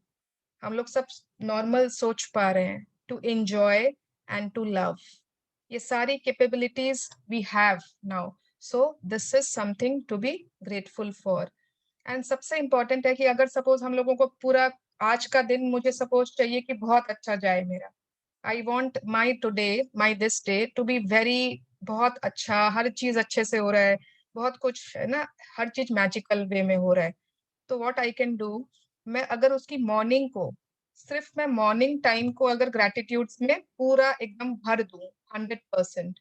हम लोग सब नॉर्मल सोच पा रहे हैं, to enjoy and to love, ये सारी capabilities we have now, so this is something to be grateful for. And सबसे इम्पोर्टेंट है कि अगर सपोज हम लोगों को पूरा आज का दिन, मुझे सपोज चाहिए कि बहुत अच्छा जाए मेरा, I want my today, my this day to be very, बहुत अच्छा, हर चीज अच्छे से हो रहा है, बहुत कुछ है ना, हर चीज मैजिकल वे में हो रहा है, तो व्हाट आई कैन डू, मैं अगर उसकी मॉर्निंग को, सिर्फ मैं मॉर्निंग टाइम को अगर ग्रैटिट्यूड्स में पूरा एकदम भर दूं 100%,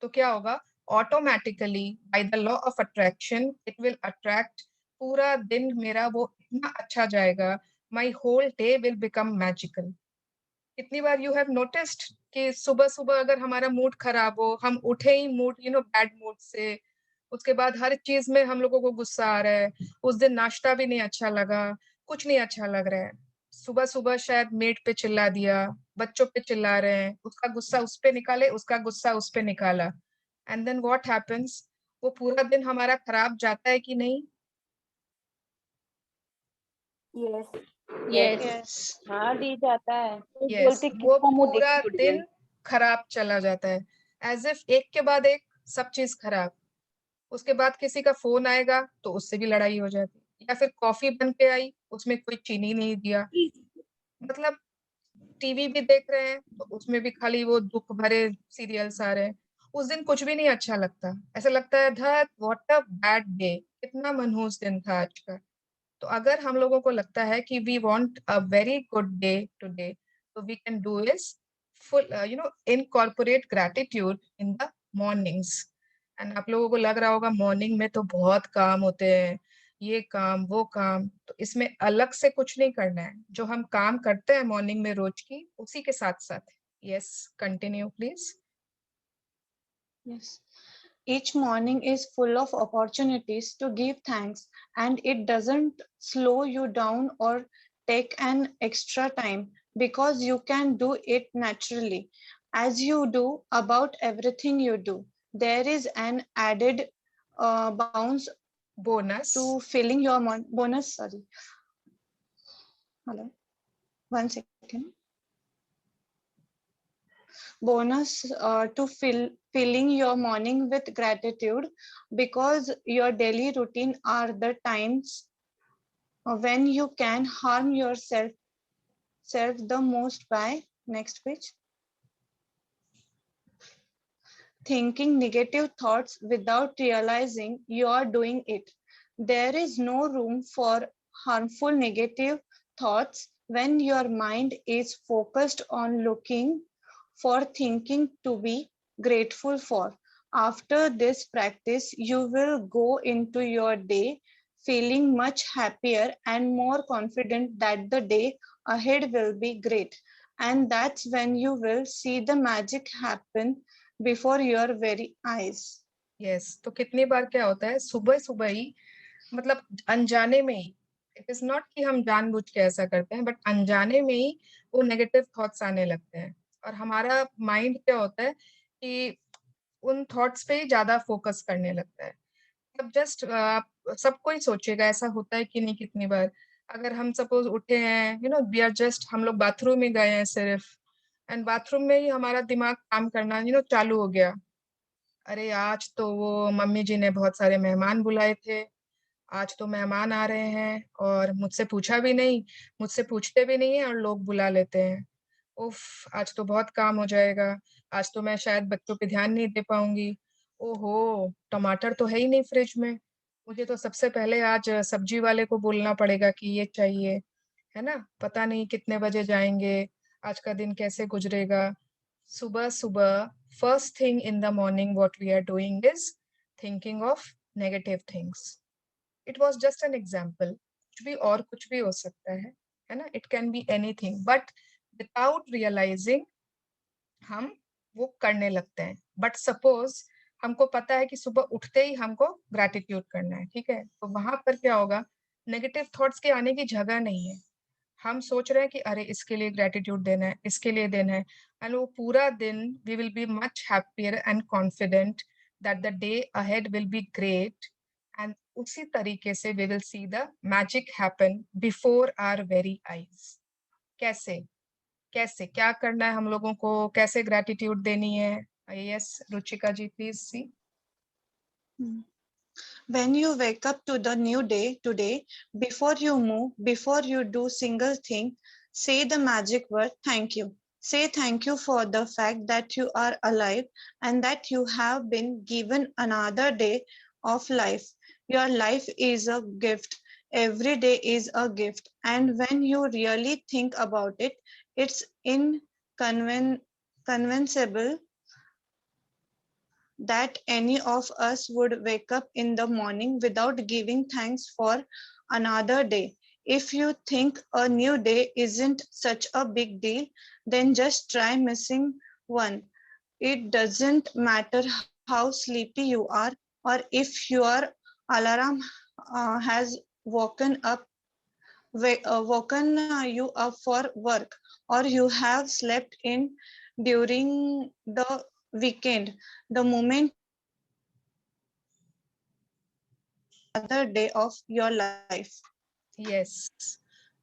तो क्या होगा, automatically by the law of attraction it will attract, पूरा दिन मेरा वो इतना अच्छा जाएगा, my whole day will become magical. कितनी बार यू हैव नोटिस्ड कि सुबह सुबह अगर हमारा मूड खराब हो, हम उठे ही मूड बैड मूड से, उसके बाद हर चीज में हम लोगों को गुस्सा आ रहा है, उस दिन नाश्ता भी नहीं अच्छा लगा, कुछ नहीं अच्छा लग रहा है, सुबह सुबह शायद मेड पे चिल्ला दिया, बच्चों पे चिल्ला रहे हैं, उसका गुस्सा उस पे निकाले, उसका गुस्सा उस पे निकाला, एंड देन व्हाट हैपेंस, वो पूरा दिन हमारा खराब जाता है कि नहीं? Yes Yes. हाँ दी जाता है तो यस, बोलते वो किसका मुंह देख पूरा के उठ गए। दिन खराब चला जाता है, एज इफ एक के बाद एक सब चीज खराब। उसके बाद किसी का फोन आएगा तो उससे भी लड़ाई हो जाती, या फिर कॉफी बन के आई, उसमें कोई चीनी नहीं दिया, मतलब टीवी भी देख रहे हैं तो उसमें भी खाली वो दुख भरे सीरियल्स आ रहे हैं, उस दिन कुछ भी नहीं अच्छा लगता, ऐसा लगता है धत व्हाट अ बैड डे, कितना मनहूस दिन था आज का। तो अगर हम लोगों को लगता है कि we want a very good day today, तो we can do is full incorporate gratitude in the mornings. And आप लोगों को लग रहा होगा मॉर्निंग में तो बहुत काम होते हैं, ये काम वो काम, तो इसमें अलग से कुछ नहीं करना है, जो हम काम करते हैं मॉर्निंग में रोज की उसी के साथ साथ। Yes, continue please. Yes. Each morning is full of opportunities to give thanks, and it doesn't slow you down or take an extra time because you can do it naturally as you do about everything you do. There is an added bounce bonus to filling your bonus. Sorry. Hello. 1 second. Bonus to filling your morning with gratitude, because your daily routine are the times when you can harm yourself the most by next page thinking negative thoughts without realizing you are doing it. There is no room for harmful negative thoughts when your mind is focused on looking for thinking to be grateful for. After this practice, you will go into your day feeling much happier and more confident that the day ahead will be great. And that's when you will see the magic happen before your very eyes. Yes, तो कितनी बार क्या होता है सुबह सुबह ही, मतलब अनजाने में ही, इट इज नॉट कि हम जानबूझ के ऐसा करते हैं, बट अनजाने में ही वो नेगेटिव थॉट्स आने लगते हैं, और हमारा माइंड क्या होता है कि उन थॉट्स पे ही ज्यादा फोकस करने लगता है। अब जस्ट सब कोई सोचेगा, ऐसा होता है कि नहीं कितनी बार, अगर हम सपोज उठे हैं, वी आर जस्ट, हम लोग बाथरूम में गए हैं सिर्फ, एंड बाथरूम में ही हमारा दिमाग काम करना चालू हो गया, अरे आज तो वो मम्मी जी ने बहुत सारे मेहमान बुलाए थे, आज तो मेहमान आ रहे हैं और मुझसे पूछा भी नहीं, मुझसे पूछते भी नहीं है और लोग बुला लेते हैं, उफ आज तो बहुत काम हो जाएगा, आज तो मैं शायद बच्चों पे ध्यान नहीं दे पाऊंगी, ओहो टमाटर तो है ही नहीं फ्रिज में, मुझे तो सबसे पहले आज सब्जी वाले को बोलना पड़ेगा कि ये चाहिए, है ना, पता नहीं कितने बजे जाएंगे, आज का दिन कैसे गुजरेगा। सुबह सुबह first thing in the morning what we are doing is thinking of negative things. It was just an example, कुछ भी और कुछ भी हो सकता है ना, it can be anything, but without realising हम वो करने लगते हैं। बट सपोज हमको पता है कि सुबह उठते ही हमको ग्रैटिट्यूड करना है, ठीक है, तो वहां पर क्या होगा, नेगेटिव थॉट्स के आने की जगह नहीं है, हम सोच रहे हैं कि अरे इसके लिए ग्रेटिट्यूड देना है, इसके लिए देना है, एंड वो पूरा दिन we will be much happier and confident that the day ahead will be great, and उसी तरीके से we will see the magic happen before our very eyes. कैसे कैसे क्या करना है हम लोगों को, कैसे ग्रेटिट्यूड देनी है? Yes Ruchika ji please see. When you wake up to the new day today, before you move, before you do single thing, say the magic word thank you. Say thank you for the fact that you are alive and that you have been given another day of life. Your life is a gift. Every day is a gift. And when you really think about it, it's inconceivable that any of us would wake up in the morning without giving thanks for another day. If you think a new day isn't such a big deal, then just try missing one. It doesn't matter how sleepy you are or if your alarm has woken you up for work or you have slept in during the weekend. The moment other day of your life. Yes.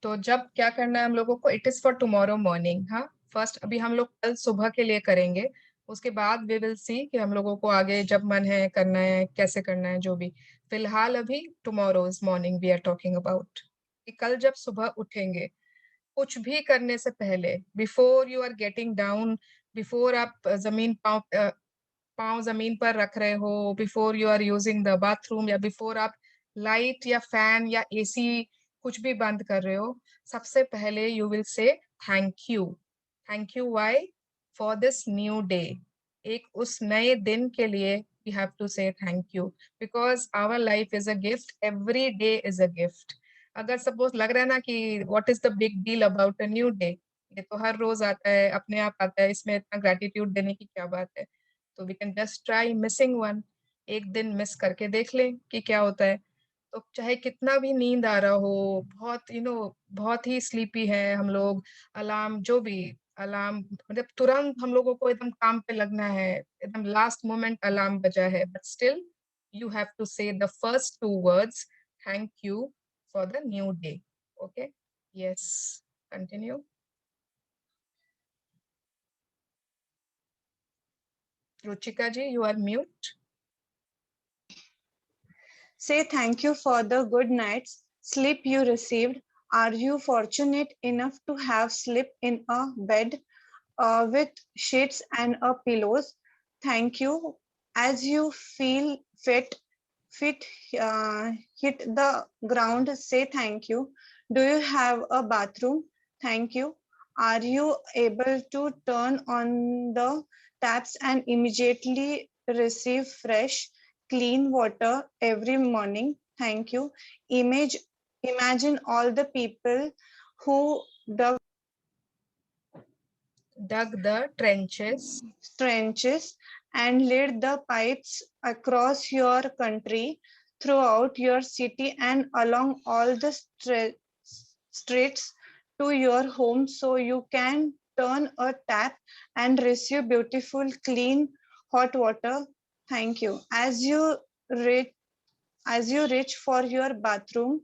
तो जब क्या करना है हम लोगों को, it is for tomorrow morning. हाँ, first अभी हम लोग कल सुबह के लिए करेंगे, उसके बाद वी विल सी कि हम लोगों को आगे जब मन है करना है कैसे करना है, जो भी. फिलहाल अभी tomorrow's morning we are talking about. कल जब सुबह उठेंगे, कुछ भी करने से पहले, before you are getting down, before आप जमीन पाँव जमीन पर रख रहे हो, before you are using the bathroom, या बिफोर आप लाइट या फैन या एसी कुछ भी बंद कर रहे हो, सबसे पहले you will say thank you. Thank you why? For this new day. एक उस नए दिन के लिए we have to say thank you, because our life is a gift, every day is a gift. अगर सपोज लग रहा है ना कि what is the big deal about a new day, ये तो हर रोज आता है, अपने आप आता है, इसमें इतना ग्रेटिट्यूड देने की क्या बात है. तो we can just try missing one. एक दिन मिस करके देख लें कि क्या होता है. तो चाहे कितना भी नींद आ रहा हो, बहुत बहुत ही स्लीपी है हम लोग, अलार्म जो भी अलार्म, मतलब तुरंत हम लोगों को एकदम काम पे लगना है, एकदम लास्ट मोमेंट अलार्म बजा है, but still you have to say the first 2 words, thank you for the new day. Okay, yes, continue. Ruchika ji, you are mute. Say thank you for the good night's sleep you received. Are you fortunate enough to have slept in a bed with sheets and pillows? Thank you. As you feel feet hit the ground, say thank you. Do you have a bathroom? Thank you. Are you able to turn on the taps and immediately receive fresh, clean water every morning? Thank you. Imagine all the people who dug the trenches and laid the pipes across your country, throughout your city, and along all the streets to your home, so you can turn a tap and receive beautiful, clean, hot water. Thank you. As you reach for your bathroom,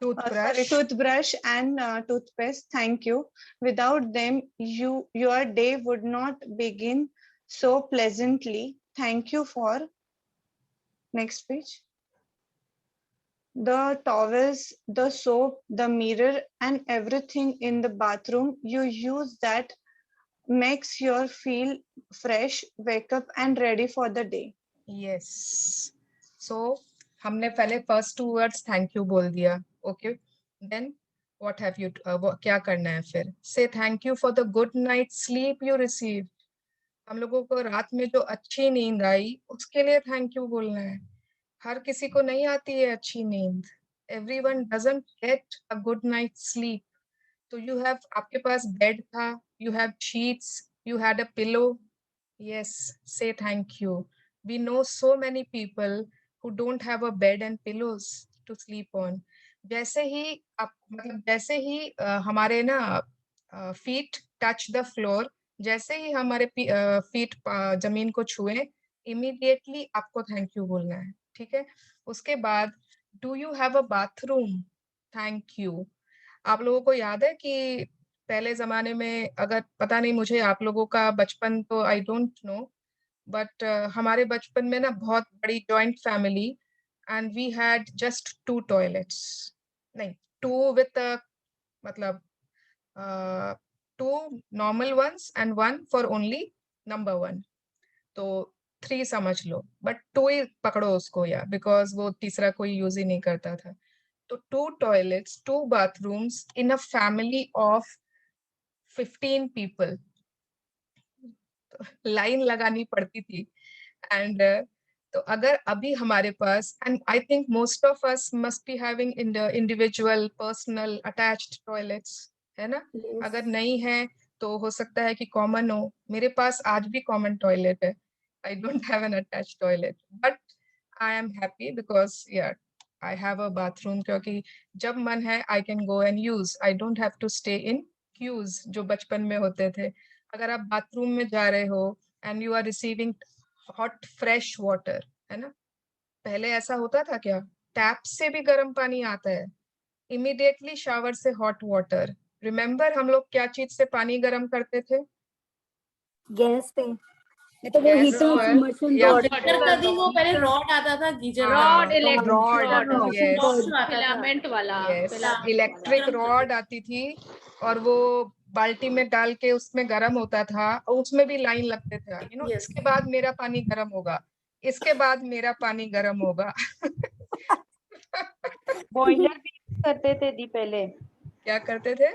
toothbrush and toothpaste, thank you. Without them, your day would not begin so pleasantly. Thank you for next page. The towels, the soap, the mirror, and everything in the bathroom you use that makes you feel fresh, wake up and ready for the day. Yes. So हमने पहले first 2 words thank you बोल दिया. Okay, then what have you, क्या करना है फिर? Say thank you for the good night sleep you receive. हम लोगों को रात में जो अच्छी नींद आई उसके लिए थैंक यू बोलना है. हर किसी को नहीं आती है अच्छी नींद. Everyone doesn't get a good night sleep. तो यू हैव, आपके पास बेड था, you have sheets, you had a pillow. Yes, say thank you. We know so many people who don't have a bed and pillows to sleep on. जैसे ही आप, मतलब जैसे ही हमारे ना feet touch the floor, जैसे ही हमारे feet जमीन को छुए, immediately आपको thank you बोलना है. ठीक है. उसके बाद do you have a bathroom? Thank you. आप लोगों को याद है कि पहले जमाने में, अगर पता नहीं मुझे आप लोगों का बचपन तो आई डोंट नो, बट हमारे बचपन में ना बहुत बड़ी joint family, and we had just 2 toilets, नहीं 2 विथ मतलब 2 normal ones and 1 for only number 1. तो 3 समझ लो, बट 2 ही पकड़ो उसको, या बिकॉज वो तीसरा कोई यूज ही नहीं करता था. तो 2 toilets, 2 bathrooms in a family of 15 people. Line लगानी पड़ती थी. एंड तो अगर अभी हमारे पास, and I think most of us must be having individual personal attached toilets, है ना? अगर नहीं है तो हो सकता है कि कॉमन हो, मेरे पास आज भी कॉमन टॉयलेट है, I don't have an attached toilet, but I am happy because यार आई हैव अ बाथरूम, क्योंकि जब मन है I can go and use, I don't have to stay in queues जो बचपन में होते थे। अगर आप बाथरूम में जा रहे हो and you are receiving hot fresh water, है ना, पहले ऐसा होता था क्या, टैप से भी गर्म पानी आता है, इमीडिएटली शावर से हॉट वाटर। रिमेम्बर हम लोग क्या चीज से पानी गर्म करते थे? गैस पे, नहीं तो वो गैस हीटर पर इमर्शन या रॉड, फिर हीटर का भी वो पहले रॉड आता था गीजर हाँ, का, rod, electric rod, rod, yes filament वाला, यस, फिलामेंट इलेक्ट्रिक गरम करते रॉड आती थी और वो बाल्टी में डाल के उसमें गर्म होता था और उसमें भी लाइन लगते थे, यू नो, Yes. इसके बाद मेरा पानी गर्म होगा, इसके बाद मेरा पानी गर्म होगा। बॉयलर भी यूज करते थे दी पहले, क्या करते थे?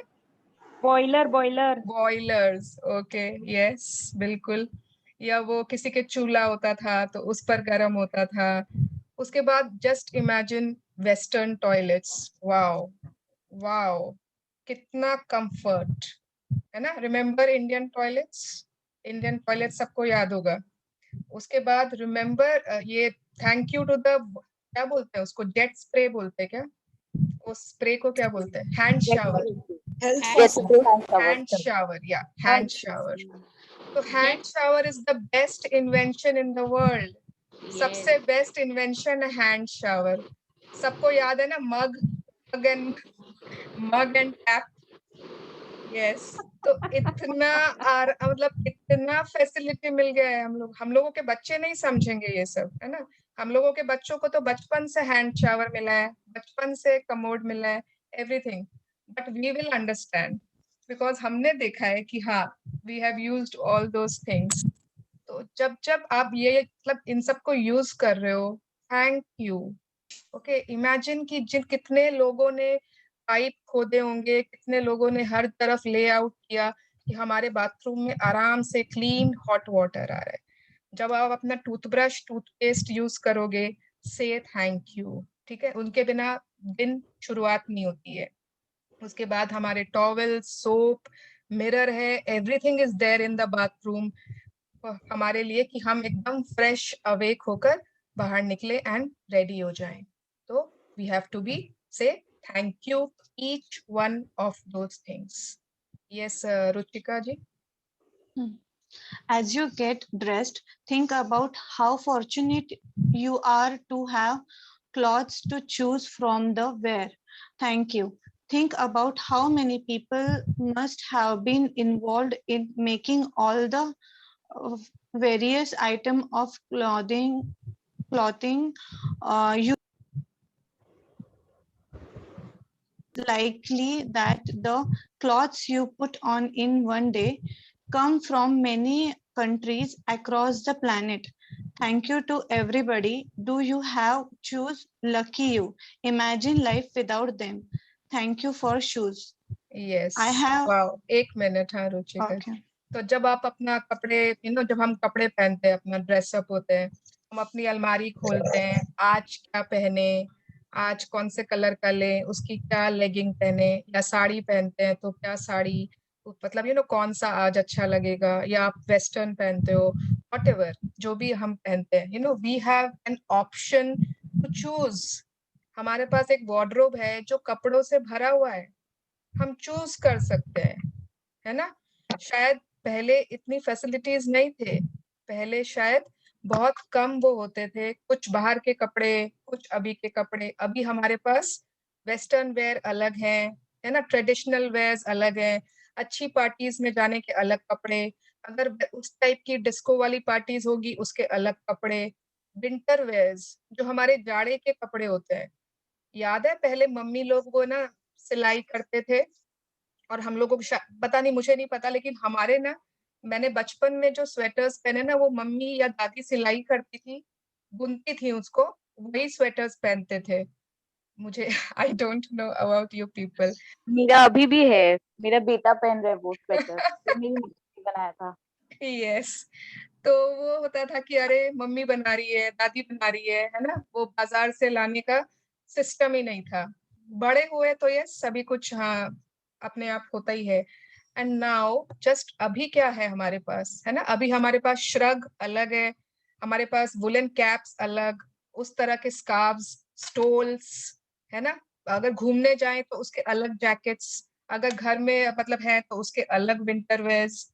Boiler boiler boilers, okay, yes, बिल्कुल। या वो किसी के चूल्हा होता था तो उस पर गर्म होता था। उसके बाद just imagine western toilets, wow wow, कितना कंफर्ट, है ना। Remember Indian toilets, Indian toilet सबको याद होगा। उसके बाद रिमेम्बर ये थैंक यू टू द, क्या बोलते हैं उसको, जेट स्प्रे बोलते हैं क्या, उस स्प्रे को क्या बोलते हैं? हैंड शावर, हैंड शावर, या हैंड शावर। तो hand shower is the best invention in the world, सबसे बेस्ट इन्वेंशन है हैंड शावर। सबको याद है ना, मग एंड टैप, यस। तो इतना मतलब इतना फैसिलिटी मिल गया है, हम लोगों के बच्चे नहीं समझेंगे ये सब, है ना। हम लोगों के बच्चों को तो बचपन से हैंड शावर मिला है, बचपन से कमोड मिला है, everything, but we will understand because हमने देखा है कि हाँ, we have used all those things. तो जब जब आप ये मतलब इन सबको यूज कर रहे हो, थैंक यू। ओके, इमेजिन कि जिन कितने लोगों ने पाइप खोदे होंगे, कितने लोगों ने हर तरफ लेआउट किया कि हमारे बाथरूम में आराम से क्लीन हॉट वाटर आ रहा है। जब आप अपना टूथब्रश टूथपेस्ट यूज करोगे, से थैंक यू, ठीक है, उनके बिना दिन शुरुआत नहीं होती है। उसके बाद हमारे टॉवल, सोप, मिरर है, everything is there in the bathroom हमारे लिए कि हम एकदम फ्रेश अवेक होकर बाहर निकले एंड रेडी हो जाएं। तो we have to be say thank you each one of those things. Yes Ruchika ji. As you get dressed, think about how fortunate you are to have clothes to choose from the wear. Thank you. Think about how many people must have been involved in making all the various item of clothing you likely that the clothes you put on in one day come from many countries across the planet. Thank you to everybody. Do you have shoes? Lucky you. Imagine life without them. Thank you for shoes. Yes. I have. Wow. एक minute, हाँ Ruchika. Okay. तो जब आप अपना कपड़े जब हम कपड़े पहनते हैं, अपना ड्रेसअप होते हैं, हम अपनी अलमारी खोलते हैं, आज क्या पहने, आज कौन से कलर का ले, उसकी क्या लेगिंग पहने, या साड़ी पहनते हैं तो क्या साड़ी, मतलब कौन सा आज अच्छा लगेगा, या आप वेस्टर्न पहनते हो, व्हाटएवर जो भी हम पहनते हैं, we have an option to choose. हमारे पास एक वार्डरोब है जो कपड़ों से भरा हुआ है, हम चूज कर सकते हैं, है ना। शायद पहले इतनी फैसिलिटीज नहीं थे, पहले शायद बहुत कम वो होते थे, कुछ बाहर के कपड़े, कुछ अभी के कपड़े। अभी हमारे पास वेस्टर्न वेयर अलग है ना, ट्रेडिशनल वेयर्स अलग है, अच्छी पार्टीज में जाने के अलग कपड़े, अगर उस टाइप की डिस्को वाली पार्टीज होगी उसके अलग कपड़े, विंटर वेयर्स जो हमारे जाड़े के कपड़े होते हैं। याद है पहले मम्मी लोग वो ना सिलाई करते थे, और हम लोगों को पता नहीं, मुझे नहीं पता, लेकिन हमारे ना, मैंने बचपन में जो स्वेटर्स पहने ना, वो मम्मी या दादी सिलाई करती थी, बुनती थी उसको, वही स्वेटर्स पहनते थे। मुझे I don't know about you people. मेरा अभी भी है, मेरा बेटा पहन रहा है वो स्वेटर, मेरी मम्मी ने बनाया था। यस, तो वो होता था कि अरे मम्मी बना रही है, दादी बना रही है ना, वो बाजार से लाने का सिस्टम ही नहीं था। बड़े हुए तो ये सभी कुछ हाँ अपने आप होता ही है। एंड नाउ जस्ट अभी क्या है हमारे पास, है ना, अभी हमारे पास श्रग अलग है, हमारे पास वुलन कैप्स अलग, उस तरह के स्कार्व्स, स्टोल्स, है ना, अगर घूमने जाएं तो उसके अलग जैकेट्स, अगर घर में मतलब है तो उसके अलग विंटर वेयर्स।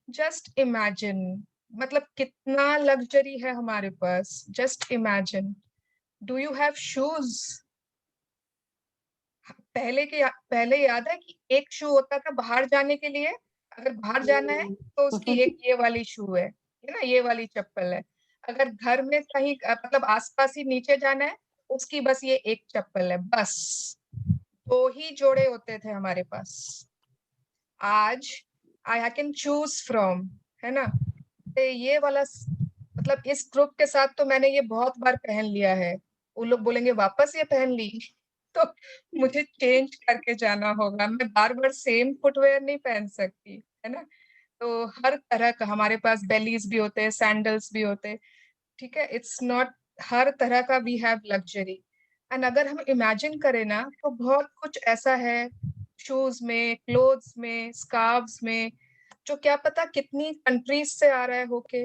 जस्ट इमेजिन, मतलब कितना लग्जरी है हमारे पास, just imagine. Do you have shoes? पहले याद है कि एक शू होता था बाहर जाने के लिए, अगर बाहर जाना है तो उसकी एक ये वाली शू है ना, ये वाली चप्पल है। अगर घर में कहीं मतलब आसपास ही नीचे जाना है, उसकी बस ये एक चप्पल है, बस 2 ही जोड़े होते थे हमारे पास। आज आई कैन चूज फ्रॉम, है ना, ये वाला मतलब इस ग्रुप के साथ तो मैंने ये बहुत बार पहन लिया है। वो लोग बोलेंगे वापस ये पहन ली तो मुझे चेंज करके जाना होगा, मैं बार बार सेम फुटवेयर नहीं पहन सकती, है ना। तो हर तरह का हमारे पास बेलीज भी होते हैं, सैंडल्स भी होते हैं, ठीक है, इट्स नॉट, हर तरह का वी हैव लग्जरी। एंड अगर हम इमेजिन करें ना तो बहुत कुछ ऐसा है शूज में, क्लोथ्स में, स्कार्व्स में, जो क्या पता कितनी कंट्रीज से आ रहा है होके,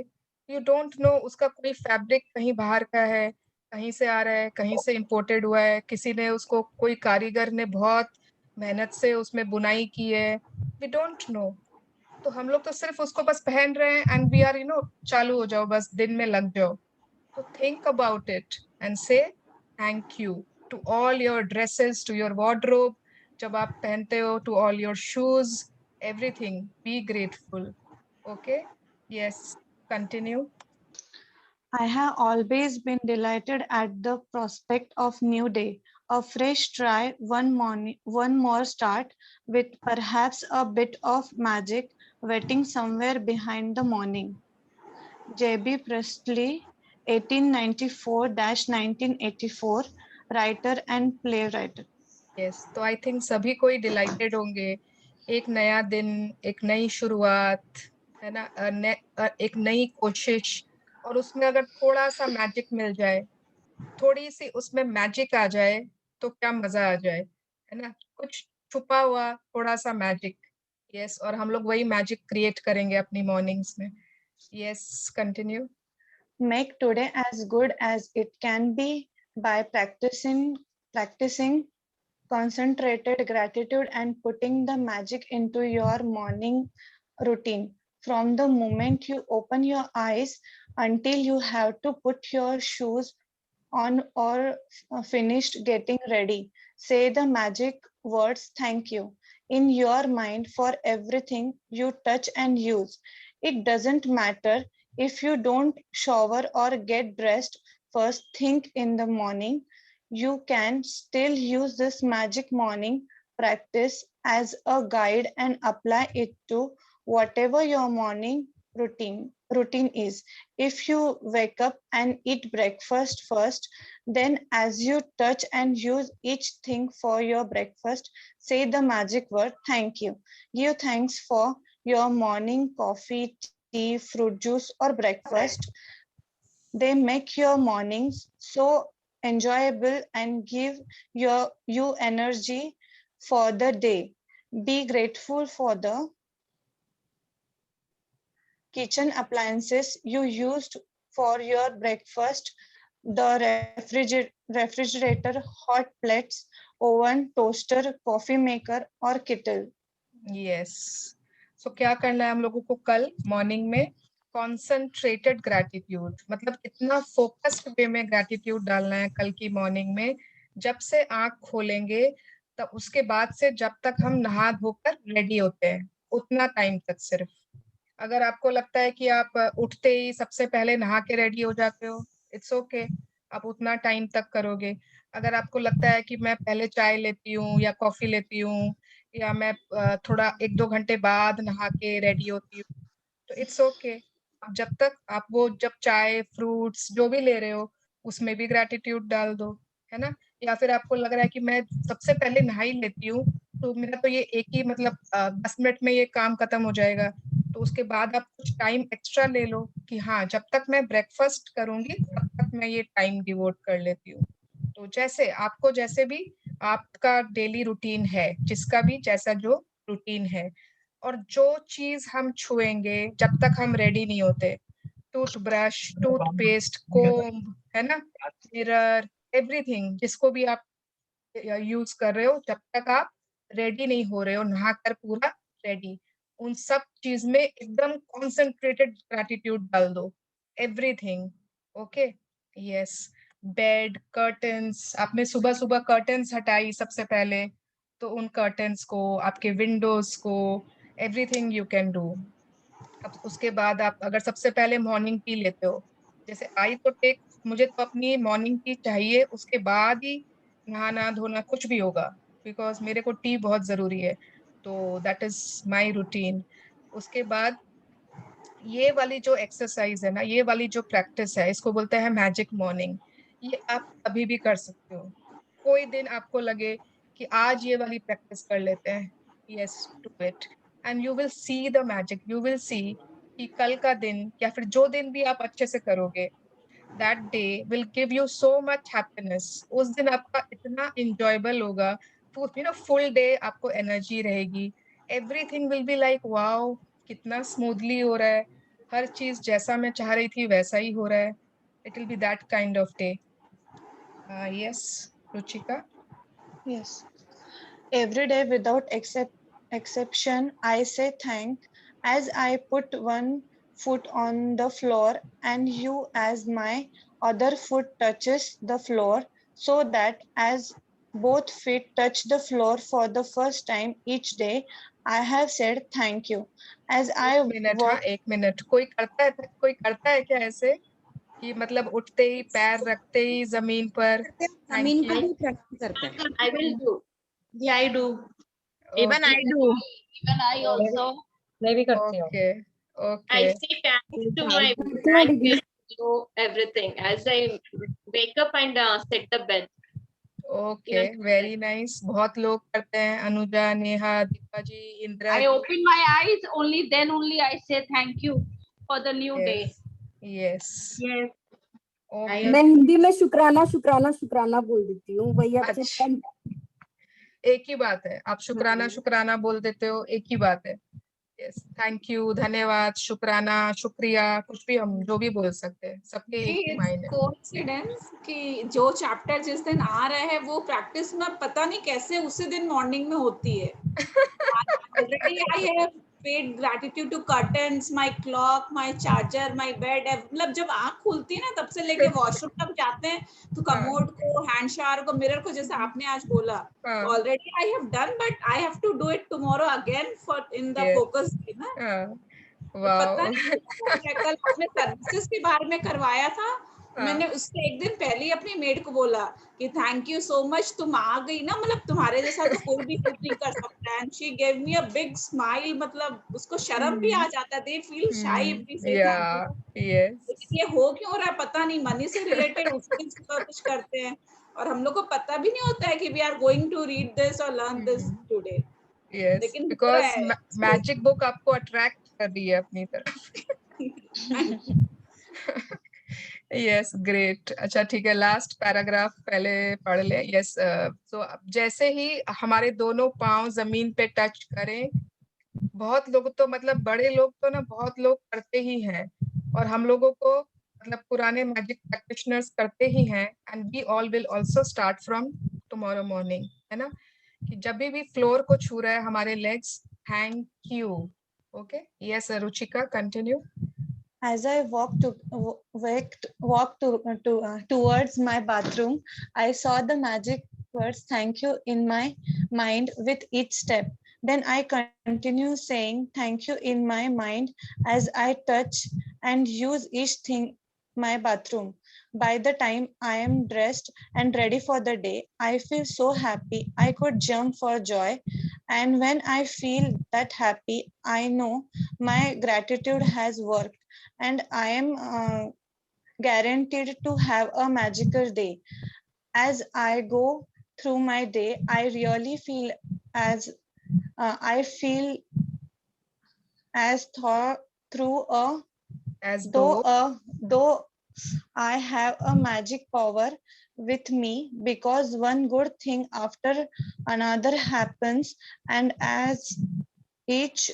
यू डोंट नो, उसका कोई फैब्रिक कहीं बाहर का है, कहीं से आ रहा है, कहीं से इंपोर्टेड हुआ है, किसी ने उसको, कोई कारीगर ने बहुत मेहनत से उसमें बुनाई की है, वी डोंट नो। तो हम लोग तो सिर्फ उसको बस पहन रहे हैं एंड वी आर चालू हो जाओ, बस दिन में लग जाओ। तो think about it and say thank you to all your dresses, to your wardrobe, जब आप पहनते हो, to all your shoes, everything, be grateful. Okay, yes, continue. I have always been delighted at the prospect of new day, a fresh try, one morning, one more start, with perhaps a bit of magic waiting somewhere behind the morning. J.B. Priestley, 1894-1984, writer and playwright. Yes, तो I think सभी कोई delighted होंगे, एक नया दिन, एक नई शुरुआत, है ना, एक नई कोशिश, और उसमें अगर थोड़ा सा मैजिक मिल जाए, थोड़ी सी उसमें मैजिक आ जाए तो क्या मजा आ जाए, है ना, कुछ छुपा हुआ थोड़ा सा मैजिक। यस, और हम लोग वही मैजिक क्रिएट करेंगे अपनी मॉर्निंग्स में। Yes, continue. Make today as good as it can be by practicing concentrated gratitude and putting the magic into your morning routine. From the moment you open your eyes until you have to put your shoes on or finished getting ready, say the magic words thank you in your mind for everything you touch and use. It doesn't matter if you don't shower or get dressed first thing in the morning, you can still use this magic morning practice as a guide and apply it to whatever your morning routine is. If you wake up and eat breakfast first, then as you touch and use each thing for your breakfast, say the magic word thank you. Give thanks for your morning coffee, tea, fruit juice, or breakfast. They make your mornings so enjoyable and give you energy for the day. Be grateful for the kitchen appliances you used for your breakfast, the refrigerator, hot plates, oven, toaster, coffee maker, or kettle. Yes, so क्या करना है हम लोगों को कल morning में? Concentrated gratitude, मतलब इतना फोकस्ड वे में ग्रैटिट्यूड डालना है कल की मॉर्निंग में। जब से आंख खोलेंगे तब उसके बाद से जब तक हम नहा धोकर रेडी होते हैं, उतना टाइम तक सिर्फ। अगर आपको लगता है कि आप उठते ही सबसे पहले नहा के रेडी हो जाते हो, इट्स ओके, आप उतना टाइम तक करोगे। अगर आपको लगता है कि मैं पहले चाय लेती हूँ या कॉफी लेती हूँ, या मैं थोड़ा 1-2 घंटे बाद नहा के रेडी होती हूँ, तो इट्स ओके। अब जब तक आप वो, जब चाय, फ्रूट्स जो भी ले रहे हो उसमें भी ग्रैटिट्यूड डाल दो, है ना। या फिर आपको लग रहा है कि मैं सबसे पहले नहा ही लेती हूँ, तो मेरा तो ये एक ही मतलब 10 मिनट में ये काम खत्म हो जाएगा, तो उसके बाद आप कुछ टाइम एक्स्ट्रा ले लो कि हाँ जब तक मैं ब्रेकफास्ट करूंगी तब तक मैं ये टाइम डिवोट कर लेती हूँ। तो जैसे आपको, जैसे भी आपका डेली रूटीन है, जिसका भी जैसा जो रूटीन है, और जो चीज हम छुएंगे जब तक हम रेडी नहीं होते, टूथब्रश, टूथपेस्ट, कोम्ब, है ना, मिरर, एवरीथिंग जिसको भी आप यूज कर रहे हो, जब तक आप रेडी नहीं हो रहे हो, नहाकर पूरा रेडी, उन सब चीज में एकदम कॉन्सेंट्रेटेड ग्रैटिट्यूड डाल दो, everything. Okay, yes. Bed, curtains, आपने सुबह सुबह कर्टन्स हटाई सबसे पहले, तो उन कर्टन्स को, आपके विंडोज को, एवरीथिंग यू कैन डू। अब उसके बाद आप अगर सबसे पहले मॉर्निंग टी लेते हो, जैसे आई तो टेक, मुझे तो अपनी मॉर्निंग टी चाहिए, उसके बाद ही नहाना धोना कुछ भी होगा, बिकॉज मेरे को टी बहुत जरूरी है, तो दैट इज माय रूटीन। उसके बाद ये वाली जो एक्सरसाइज है ना, ये वाली जो प्रैक्टिस है, इसको बोलते हैं मैजिक मॉर्निंग। ये आप कभी भी कर सकते हो, कोई दिन आपको लगे कि आज ये वाली प्रैक्टिस कर लेते हैं, yes, do it and you will see the magic. You will see कि कल का दिन या फिर जो दिन भी आप अच्छे से करोगे, that day will give you so much happiness। उस दिन आपका इतना enjoyable होगा, full day आपको energy रहेगी, everything will be like wow, कितना smoothly हो रहा है, हर चीज जैसा मैं चाह रही थी वैसा ही हो रहा है, it will be that kind of day। yes, Ruchika? Yes. Every day without exception, I say thank, as I put one foot on the floor and you as my other foot touches the floor, so that as both feet touch the floor for the first time each day, I have said thank you। As I minute, हाँ, walk, एक minute. कोई करता है क्या ऐसे कि मतलब उठते ही पैर रखते ही जमीन पर थैंक जमीन यू? पर भी प्रैक्टिस करते हैं। I will do. Yeah, I do. Even I do. Even I also. मैं भी करती हूँ। Okay I okay, say thanks to my करते हैं दीदी। do everything as I wake up and set the bed. Okay, very nice. बहुत लोग करते हैं, Anuja, Neha, Deepa ji, Indira I ji. open my eyes, only then only I say thank you for the new day. Yes, Yes. Okay. मैं हिंदी में शुक्राना शुक्राना शुक्राना बोल देती हूँ, वही अच्छे अच्छा, एक ही बात है, आप शुक्राना शुक्राना बोल देते हो, एक ही बात है। यस, थैंक यू, धन्यवाद, शुक्राना, शुक्रिया, कुछ भी हम जो भी बोल सकते हैं, सबके एक ही मायने है। कोइंसिडेंस कि जो चैप्टर जिस दिन आ रहे हैं वो प्रैक्टिस में पता नहीं कैसे उसी दिन मॉर्निंग में होती है। Already I have paid gratitude to curtains, my clock, my charger, my bed। मतलब जब आँख खुलती है ना तब से लेके वॉशरूम तक जाते हैं, तो कमोड को, हैंड शावर को, मिरर को, जैसे आपने आज बोला, तो already I have done, but I have to do it tomorrow again for in the focus day ना। तो पता नहीं, कल आपने सर्विसेज के बारे में करवाया था, मैंने उससे एक दिन पहले ही अपनी मेड को बोला कि थैंक यू सो मच, तुम आ गई ना, मतलब तुम्हारे जैसा तो कोई भी कुछ नहीं कर सकता। And she gave me a big smile, मतलब उसको शर्म भी आ जाता है, they feel shy if we say thank you. लेकिन ये हो क्यों रहा है पता नहीं, मनी से रिलेटेड उस दिन सुबह कुछ करते हैं और हम लोग को पता भी नहीं होता है कि we are going to read this और लर्न दिस टुडे। यस, लेकिन बिकॉज मैजिक बुक आपको अट्रैक्ट कर रही है अपनी तरफ। Yes, great. अच्छा ठीक है, लास्ट पैराग्राफ पहले पढ़ ले। यस, सो जैसे ही हमारे दोनों पांव जमीन पे टच करें, बहुत लोग तो मतलब बड़े लोग तो ना बहुत लोग करते ही हैं, और हम लोगों को मतलब पुराने मैजिक प्रैक्टिशनर्स करते ही हैं, and we all will also start from tomorrow morning, है ना, कि जब भी फ्लोर को छू रहा है हमारे legs, thank you. Okay, yes Ruchika, continue. as I walked towards my bathroom, I saw the magic words thank you in my mind with each step. Then I continue saying thank you in my mind as I touch and use each thing my bathroom. By the time I am dressed and ready for the day, I feel so happy I could jump for joy. And when I feel that happy, I know my gratitude has worked and I am guaranteed to have a magical day. As I go through my day, I really feel as through a as though I have a magic power with me, because one good thing after another happens, and as each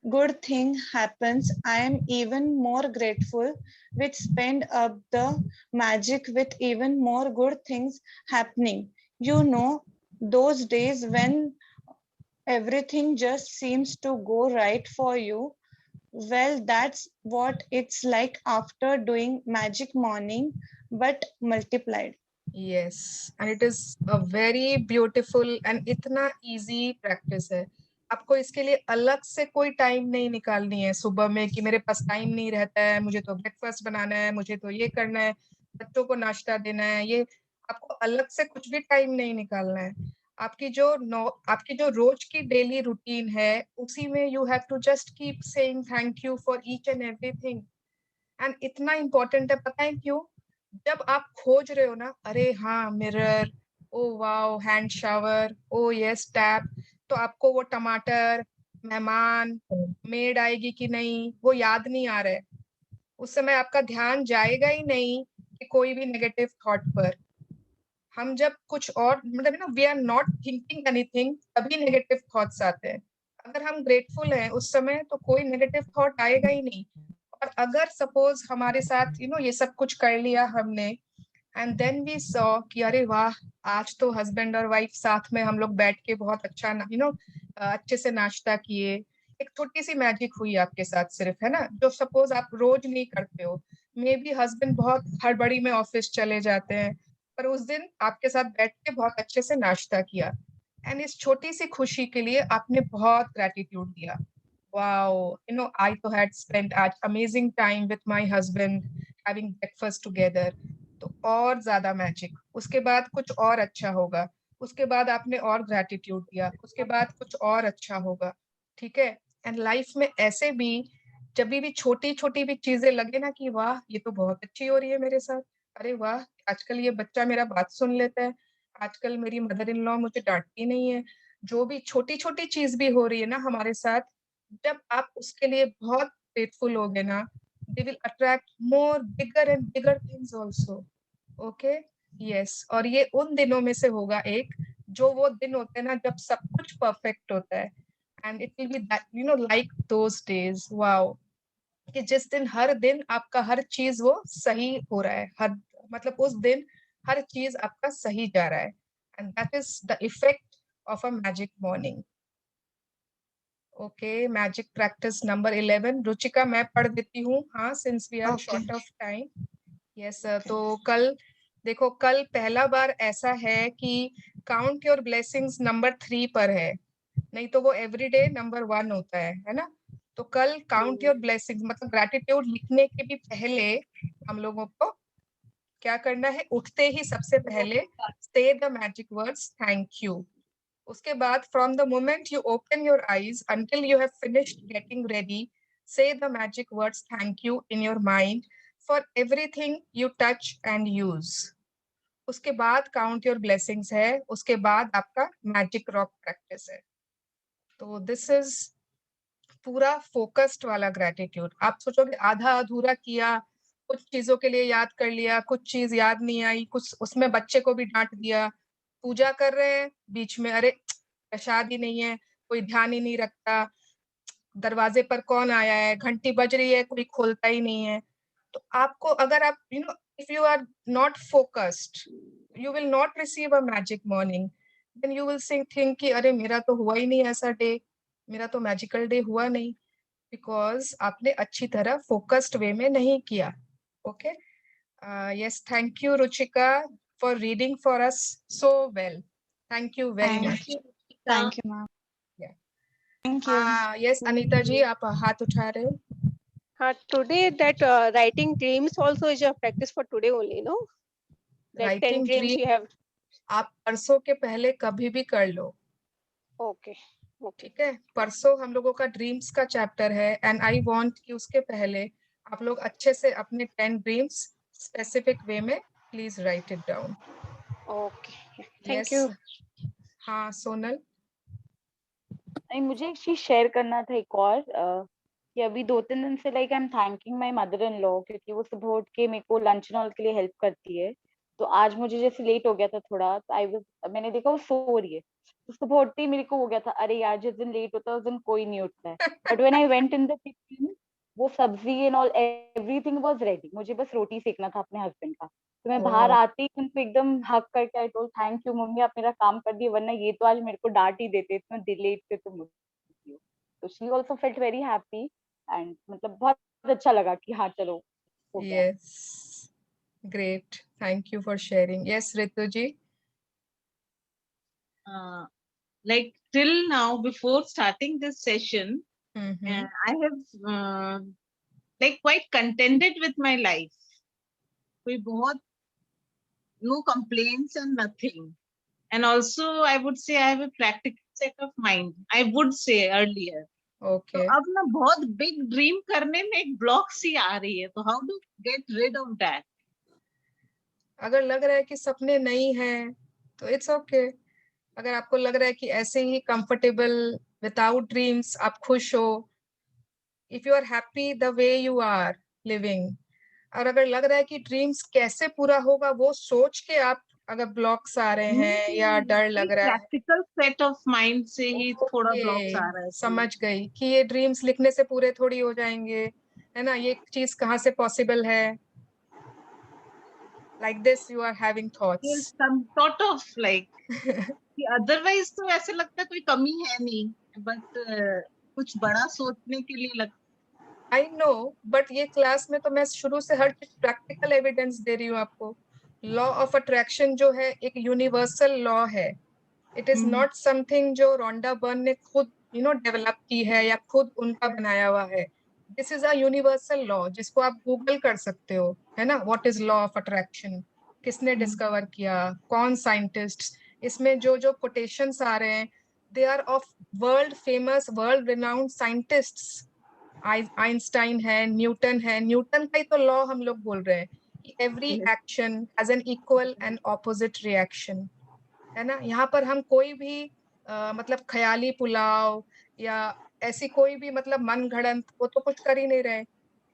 good thing happens, I am even more grateful, which spend up the magic with even more good things happening. You know, those days when everything just seems to go right for you. Well, that's what it's like after doing Magic Morning, but multiplied. Yes, and it is a very beautiful and इतना easy practice है. आपको इसके लिए अलग से कोई time नहीं निकालनी है सुबह में कि मेरे पास टाइम नहीं रहता है, मुझे तो ब्रेकफास्ट बनाना है, मुझे तो ये करना है, बच्चों को नाश्ता देना है. ये आपको अलग से कुछ भी टाइम नहीं निकालना है. आपकी जो रोज की डेली रूटीन है उसी में you have to just keep saying thank you for each and everything. And इतना इम्पोर्टेंट है, पता है क्यों? जब आप खोज रहे हो ना, अरे हाँ mirror, oh wow hand shower, ओ यस टैप, तो आपको वो टमाटर, मेहमान, मेड आएगी कि नहीं, वो याद नहीं आ रहा है. उस समय आपका ध्यान जाएगा ही नहीं कि कोई भी नेगेटिव थॉट पर. हम जब कुछ और मतलब ना we are not thinking anything, तभी नेगेटिव थॉट्स आते हैं. अगर हम ग्रेटफुल हैं उस समय तो कोई नेगेटिव थॉट आएगा ही नहीं. और अगर सपोज हमारे साथ ये सब कुछ कर लिया हमने एंड देन वी सॉ कि अरे वाह, आज तो हस्बैंड और वाइफ साथ में हम लोग बैठ के बहुत अच्छा अच्छे से नाश्ता किए. एक छोटी सी मैजिक हुई आपके साथ सिर्फ, है ना, जो सपोज आप रोज नहीं करते हो. मे बी हस्बैंड बहुत हड़बड़ी में ऑफिस चले जाते हैं, पर उस दिन आपके साथ बैठ के बहुत अच्छे से नाश्ता किया एंड इस छोटी सी खुशी के लिए आपने बहुत ग्रेटिट्यूड दिया. Wow, I तो had spent amazing time with my husband having breakfast together. तो और ज्यादा मैजिक. उसके बाद कुछ और अच्छा होगा, उसके बाद आपने और ग्रेटिट्यूड दिया, उसके बाद कुछ और अच्छा होगा. ठीक है. एंड लाइफ में ऐसे भी जब भी छोटी छोटी भी चीजें लगे ना कि वाह ये तो बहुत अच्छी हो रही है मेरे साथ, अरे वाह आजकल ये बच्चा मेरा बात सुन लेता है, आजकल मेरी मदर इन लॉ मुझे डांटती नहीं है, जो भी छोटी छोटी चीज भी हो रही है ना हमारे साथ, जब आप उसके लिए बहुत ग्रेटफुल होगे ना, they will attract more bigger and bigger things also. Okay, yes. और ये उन दिनों में से होगा एक, जो वो दिन होते हैं ना जब सब कुछ परफेक्ट होता है. And it will B that like those days. Wow, कि जिस दिन हर दिन आपका हर चीज वो सही हो रहा है, हर मतलब उस दिन हर चीज आपका सही जा रहा है. And that is the effect of a magic morning. Okay, magic practice number 11. Ruchika मैं पढ़ देती हूँ. हाँ, since we are short of time. Yes, तो कल देखो, कल पहला बार ऐसा है कि काउंट योर ब्लेसिंग्स नंबर 3 पर है, नहीं तो वो एवरीडे नंबर 1 होता है ना. तो कल काउंट योर ब्लेसिंग्स मतलब ग्रैटिट्यूड लिखने के भी पहले हम लोगों को क्या करना है, उठते ही सबसे पहले से the magic words thank you. उसके बाद from the moment you open your eyes until you have finished getting ready, say the magic words thank you in your mind for everything you touch and use. उसके बाद count your blessings है, उसके बाद आपका magic rock practice है. तो this is पूरा focused वाला ग्रेटिट्यूड. आप सोचोगे आधा अधूरा किया, कुछ चीजों के लिए याद कर लिया, कुछ चीज याद नहीं आई, कुछ उसमें बच्चे को भी डांट दिया, पूजा कर रहे हैं बीच में अरे प्रसाद ही नहीं है, कोई ध्यान ही नहीं रखता, दरवाजे पर कौन आया है, घंटी बज रही है, कोई खोलता ही नहीं है. तो आपको अगर आप if you are not focused, you will not receive a magic morning. Then you will think कि अरे मेरा तो हुआ ही नहीं ऐसा डे, मेरा तो मैजिकल डे हुआ नहीं, बिकॉज आपने अच्छी तरह फोकस्ड वे में नहीं किया. Okay, yes, thank you Ruchika for reading for us so well. Thank you very much. Thank you, ma'am. Thank you. यस, अनीता जी आप हाथ उठा रहे हो. Today that writing dreams also is a practice for today only, no? That 10 writing dreams dream you have. आप परसों के पहले कभी भी कर लो. Okay. ठीक है, परसों हम लोगों का ड्रीम्स का चैप्टर है एंड आई वांट कि उसके पहले आप लोग अच्छे से अपने 10 ड्रीम्स स्पेसिफिक वे में please right it down. Okay. Thank yes, you. हाँ सोनल. नहीं, मुझे एक चीज शेयर करना था एक और कि अभी 2-3 दिन से like I am thanking my mother in law, क्योंकि वो सुबह उठ के मेरे को लंच एंड ऑल के लिए हेल्प करती है. तो आज मुझे जैसे लेट हो गया था थोड़ा, तो मैंने देखा वो सो रही है, तो सुबह उठते ही मेरे को हो गया था, अरे यार जिस दिन लेट होता है उस दिन कोई नहीं उठता है। But when I went in the kitchen, वो सब्जी and all everything was ready, मुझे बस रोटी सेकना था अपने हस्बैंड का। तो मैं बाहर Oh, आते ही उनको एकदम हक करके I told thank you mummy, आप मेरा काम कर दिए, वरना ये तो आज मेरे को डांट ही देते, इतना डिलेट पे तुम उठती हो। तो she also felt very happy and मतलब बहुत अच्छा लगा कि हाँ चलो हो गया। yes. Great. Thank you for sharing. Yes, Ritu ji. Like till now, before starting this session, Mm-hmm. I have like quite contented with my life. कोई बहुत no complaints and nothing. And also, I would say I have a practical set of mind. I would say earlier. तो Okay. अब ना बहुत big dream करने में एक block C आ रही है, तो how do get rid of that? अगर लग रहा है कि सपने नहीं हैं, तो इट्स ओके। अगर आपको लग रहा है कि ऐसे ही कंफर्टेबल विदाउट ड्रीम्स आप खुश हो, if you are happy the way you are living, और अगर लग रहा है कि ड्रीम्स कैसे पूरा होगा वो सोच के आप अगर ब्लॉक्स आ रहे हैं या डर लग रहा है, प्रैक्टिकल सेट ऑफ माइंड से ही थोड़ा ब्लॉक्स आ रहा है। समझ गई कि ये ड्रीम्स लिखने से पूरे थोड़ी हो जाएंगे, है ना, ये चीज कहाँ से पॉसिबल है, like this you are having thoughts. Yes, some sort of like otherwise तो ऐसे लगता है कोई कमी है नहीं, बट कुछ बड़ा सोचने के लिए लगता। I know, but ये क्लास में तो मैं शुरू से हर चीज प्रैक्टिकल एविडेंस दे रही हूँ आपको। लॉ ऑफ अट्रैक्शन जो है एक यूनिवर्सल लॉ है। इट इज नॉट समथिंग जो रोंडा बर्न ने खुद डेवलप की है या खुद उनका बनाया हुआ है। This is a universal law जिसको आप गूगल कर सकते हो, है ना, what is law of attraction, किसने डिस्कवर किया, कौन साइंटिस्ट, इसमें जो जो कोटेशंस आ रहे हैं they are of world famous world renowned scientists. Einstein है, न्यूटन है, न्यूटन का ही तो लॉ हम लोग बोल रहे हैं कि every action has an equal and opposite reaction, है ना। यहाँ पर हम कोई भी मतलब ख्याली पुलाव या ऐसी कोई भी मतलब मन घड़ंत वो तो कुछ कर ही नहीं रहे।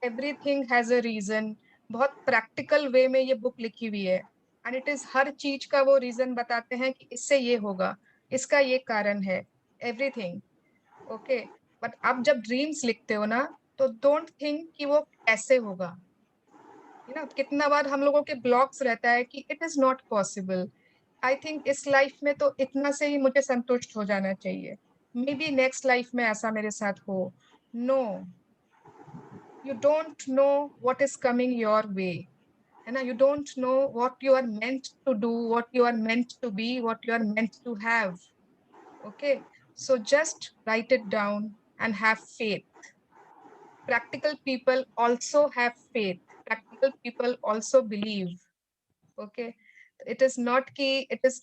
Everything has a reason. बहुत प्रैक्टिकल वे में ये बुक लिखी हुई है एंड इट इज हर चीज का वो रीजन बताते हैं कि इससे ये होगा, इसका ये कारण है, एवरीथिंग। ओके, बट आप जब ड्रीम्स लिखते हो ना तो डोंट थिंक कि वो कैसे होगा, है ना। कितना बार हम लोगों के ब्लॉक्स रहता है कि it is not possible. I think इस लाइफ में तो इतना से ही मुझे संतुष्ट हो जाना चाहिए, मे बी नेक्स्ट लाइफ में ऐसा मेरे साथ हो। No, you don't know what is coming your way, है ना। You don't know what you are meant to do, what you are meant to be, what you are meant to have. Okay, so just write it down and have faith. Practical people also have faith. Practical people also believe. Okay, it is not ki it is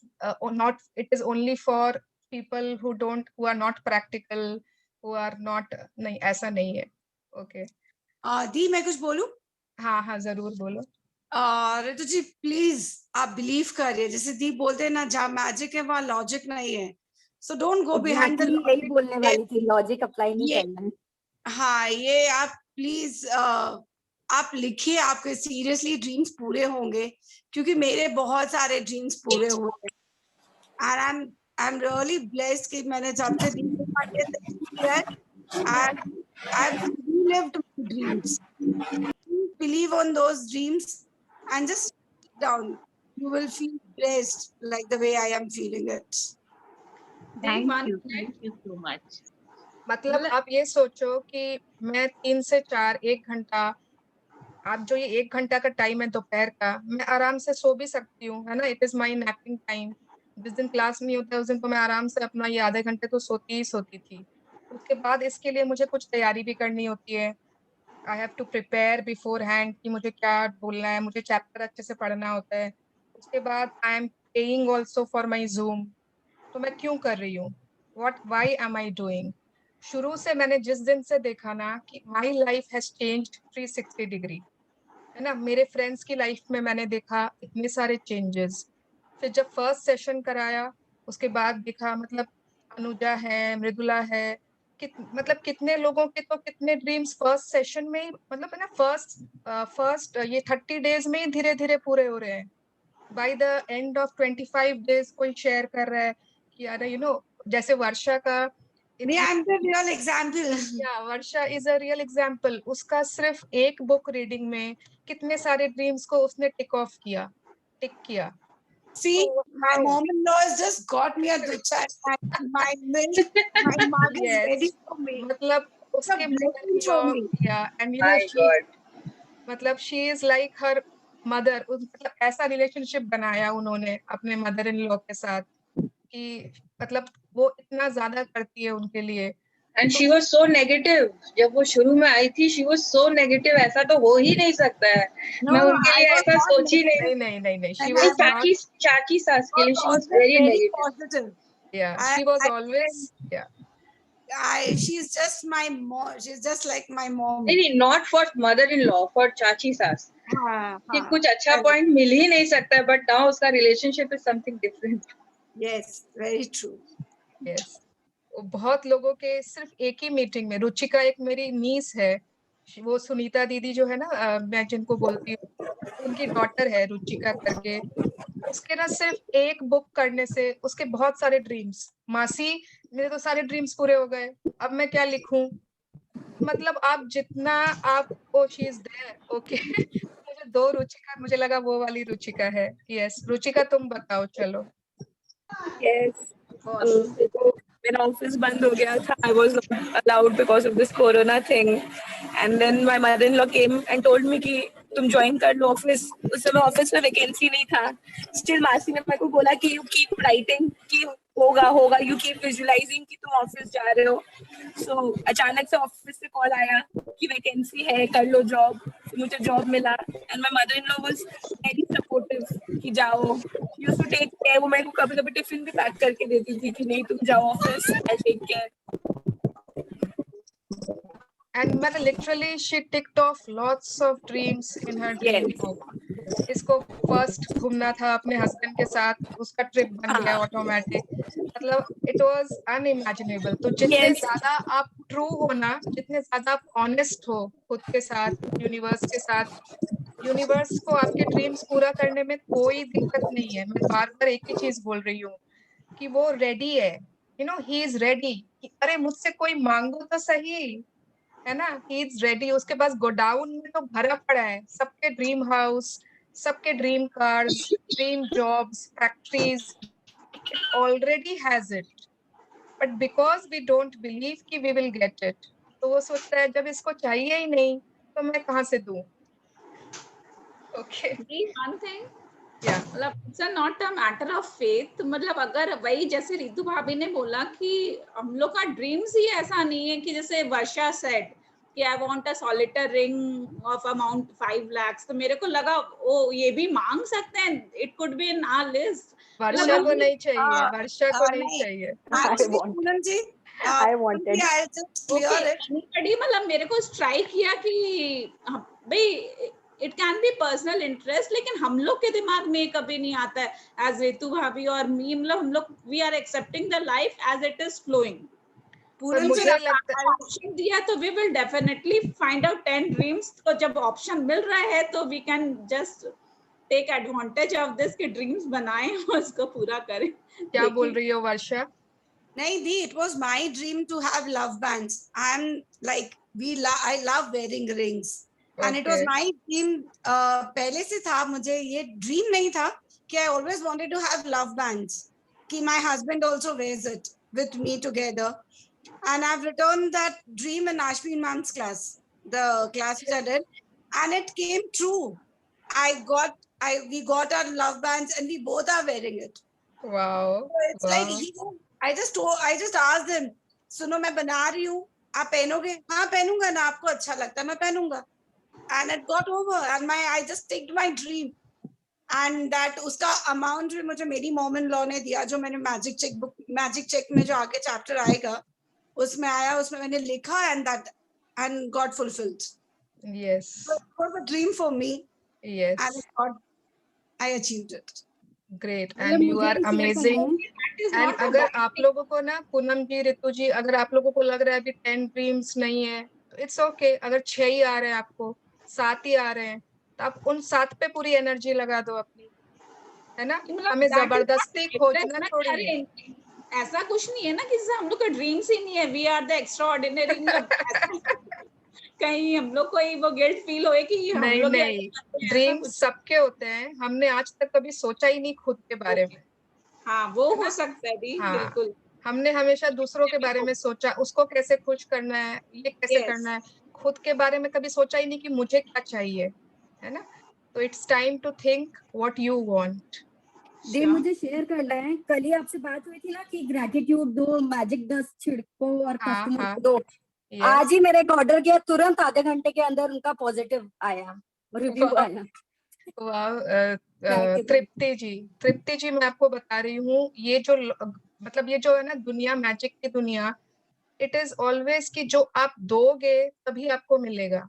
not it is only for people who are not practical, who are not, नहीं ऐसा नहीं है। Okay, दी मैं कुछ बोलूं? हाँ हाँ जरूर बोलो। रितु जी प्लीज आप बिलीव करिए, जैसे दी बोलते हैं ना, जहाँ मैजिक है वहाँ लॉजिक नहीं है, so don't go behind the यही बोलने वाली थी, लॉजिक अप्लाई नहीं करना है। हाँ, ये आप प्लीज आप लिखिए, आपके सीरियसली ड्रीम्स पूरे होंगे, क्योंकि मेरे बहुत सारे ड्रीम्स पूरे हुए हैं and I am really blessed कि मैंने जब से I've lived my dreams. Believe on those dreams and just sit down. You will feel blessed like the way I am feeling it. Thank you so much. मतलब आप ये सोचो कि मैं 3 से 4 1 घंटा, आप जो ये 1 घंटा का टाइम है दोपहर का, मैं आराम से सो भी सकती हूँ, है ना। It is my napping time. जिस दिन क्लास नहीं होता है उस दिन तो मैं आराम से अपना ये आधे घंटे तो सोती ही सोती थी। उसके बाद इसके लिए मुझे कुछ तैयारी भी करनी होती है। I have to prepare beforehand कि मुझे क्या बोलना है, मुझे चैप्टर अच्छे से पढ़ना होता है। उसके बाद I am paying also for my zoom. तो मैं क्यों कर रही हूँ, वाई एम आई डूइंग। शुरू से मैंने जिस दिन से देखा ना कि my life has changed 360 degree, है ना। मेरे फ्रेंड्स की लाइफ में मैंने देखा इतने सारे चेंजेस। फिर जब फर्स्ट सेशन कराया उसके बाद देखा, मतलब अनुजा है, मृदुला है, मतलब कितने लोगों के तो कितने ड्रीम्स फर्स्ट सेशन में ही, मतलब है ना, फर्स्ट ये 30 डेज में ही धीरे धीरे पूरे हो रहे हैं। by the end of 25 days कोई share कर रहा है कि अरे जैसे वर्षा का I'm the real example. Yeah, Varsha is a real example. उसका सिर्फ एक बुक रीडिंग में कितने सारे ड्रीम्स को उसने टिक किया. See, my mom-in-law has just got me a ducha and my milk, my mug is ready for me. मतलब उसके blessing and My God. मतलब she is like her mother. मतलब ऐसा रिलेशनशिप बनाया उन्होंने अपने मदर इन लॉ के साथ कि मतलब वो इतना ज्यादा करती है उनके लिए. And she was so negative. जब वो शुरू में आई थी, she was so negative. ऐसा तो हो ही नहीं सकता है. मैं उनके लिए ऐसा सोची नहीं. नहीं. She was चाची सास के लिए she was very negative. Positive. Yeah, she was always she's just my mom. She's just like my mom. नहीं, not for mother-in-law, for चाची सास. कि कुछ अच्छा point मिल ही नहीं सकता है, but now उसका relationship is something different. Yes, very true. Yes. बहुत लोगों के सिर्फ एक ही मीटिंग में. रुचिका एक मेरी नीस है, वो सुनीता दीदी जो है ना, मैं जिनको बोलती हूँ, उनकी डॉटर है रुचिका करके. उसके ना सिर्फ एक बुक करने से उसके बहुत सारे ड्रीम्स. मासी मेरे तो सारे ड्रीम्स पूरे हो गए, अब मैं क्या लिखूं. मतलब आप जितना आपको शी इज देयर. ओके मुझे 2 रुचिका, मुझे लगा वो वाली रुचिका है. यस रुचिका तुम बताओ. चलो. Yes. मेरा ऑफिस बंद हो गया था. I was not allowed because of this corona thing. And then my mother-in-law came and told me कि तुम ज्वाइन कर लो ऑफिस. उस समय ऑफिस में वैकेंसी नहीं था. स्टिल मासी ने मेरे को बोला कि यू कीप राइटिंग कि होगा. यू कीप विजुअलाइजिंग कि तुम ऑफिस जा रहे हो. सो अचानक से ऑफिस से कॉल आया कि वैकेंसी है, कर लो जॉब. मुझे जॉब मिला. And my mother in law was very supportive कि जाओ. Used to take care. वो मेरे को कभी टिफिन भी पैक करके देती थी कि नहीं तुम जाओ office, I take care. And मतलब literally she ticked off lots of dreams in her dream book. इसको फर्स्ट घूमना था अपने हस्बैंड के साथ, उसका ट्रिप बन गया ऑटोमेटिक. मतलब इट वाज अनइमेजिनेबल. तो जितने ज्यादा आप ट्रू हो ना, जितने ज्यादा आप ऑनेस्ट हो खुद के साथ, यूनिवर्स के साथ, यूनिवर्स को आपके ड्रीम्स पूरा करने में कोई दिक्कत नहीं है. मैं बार बार एक ही चीज बोल रही हूँ कि वो रेडी है. He is ready. अरे मुझसे कोई मांगो तो सही, है ना. He is ready. उसके पास गोडाउन में तो भरा पड़ा है सबके ड्रीम हाउस, सबके dream cars, dream jobs, factories. It already has it. But because we don't believe कि वी विल गेट इट, तो वो सोचता है जब इसको चाहिए ही नहीं तो मैं कहाँ से दूं. ओके. One thing, मतलब it's not a matter of faith. मतलब अगर वही जैसे रितु भाभी ने बोला कि हम लोग का ड्रीम्स ही ऐसा नहीं है कि जैसे वर्षा सेड कि I want a solitaire ring of amount 5 lakhs. तो मेरे को लगा ओ ये भी मांग सकते हैं. It could be in our list. Varsha को नहीं चाहिए. वर्षा को नहीं चाहिए. I wanted. I'll just clear it. मतलब मेरे को स्ट्राइक किया कि भाई it can be personal interest, लेकिन हम लोग के दिमाग में कभी नहीं आता है. एज रितु भाभी और मी, मतलब हम लोग we are accepting the life as it is flowing. मुझे लगता है ऑप्शन दिया तो we will definitely find out 10 dreams. तो जब ऑप्शन मिल रहा है तो we can just take advantage of this कि ड्रीम्स बनाएं और उसको पूरा करें. क्या बोल रही हो वर्षा? नहीं दी, it was my dream to have love bands. I'm like I love wearing rings. And it was my dream. पहले से था. मुझे ये ड्रीम नहीं था कि I always wanted to have love bands. कि my husband also wears it with me together. And I've returned that dream in Ashwin Man's class, the class which I did, and it came true. We got our love bands and we both are wearing it. Wow. So it's like I just asked him, सुनो मैं बना रही हूँ, आप पहनोगे? हाँ पहनूंगा ना, आपको अच्छा लगता है मैं पहनूंगा. And it got over, and I just sticked my dream. And that उसका amount भी मुझे मेरी mom-in-law ने दिया, जो मैंने magic check में जो आगे chapter आएगा उसमें आया, उसमें मैंने लिखा and got fulfilled. Yes. So it was a dream for me. Yes. And I achieved it. Great. And you are amazing. And अगर आप लोगों को ना, पूनम जी, रितु जी, अगर आप लोगों को लग रहा है अभी 10 ड्रीम्स नहीं है तो इट्स ओके. अगर 6 ही आ रहे हैं, आपको 7 ही आ रहे हैं, तो आप उन 7 पे पूरी एनर्जी लगा दो अपनी. है ना, मतलब हमें that is जबरदस्ती not खोजना different, थोड़ी है। अरे ऐसा कुछ नहीं है ना कि जैसे हम लोग का ड्रीम्स ही नहीं है, we are the extraordinary, कहीं हम लोग को वो गिल्ट फील होए कि हम नहीं लोग नहीं, ड्रीम्स सबके होते हैं, हमने आज तक कभी सोचा ही नहीं खुद के बारे में। हाँ वो हो सकता है दी, हाँ, बिल्कुल। हमने हमेशा दूसरों के बारे में सोचा, उसको कैसे खुश करना है, ये कैसे Yes. करना है, खुद के बारे में कभी सोचा ही नहीं कि मुझे क्या चाहिए, है ना। तो it's time to think what you want. दी मुझे शेयर करना है, कल ही आपसे बात हुई थी ना कि ग्रेटिट्यूड दो, मैजिक डस्ट छिड़को और हाँ, कस्टमर हाँ, को दो। yes. आज ही मेरे एक ऑर्डर किया, तुरंत आधे घंटे के अंदर उनका पॉजिटिव आया, रिव्यू आया। वाह, तृप्ति जी मैं आपको बता रही हूँ, ये जो मतलब ये जो है ना दुनिया, मैजिक की दुनिया, इट इज ऑलवेज कि जो आप दोगे तभी आपको मिलेगा।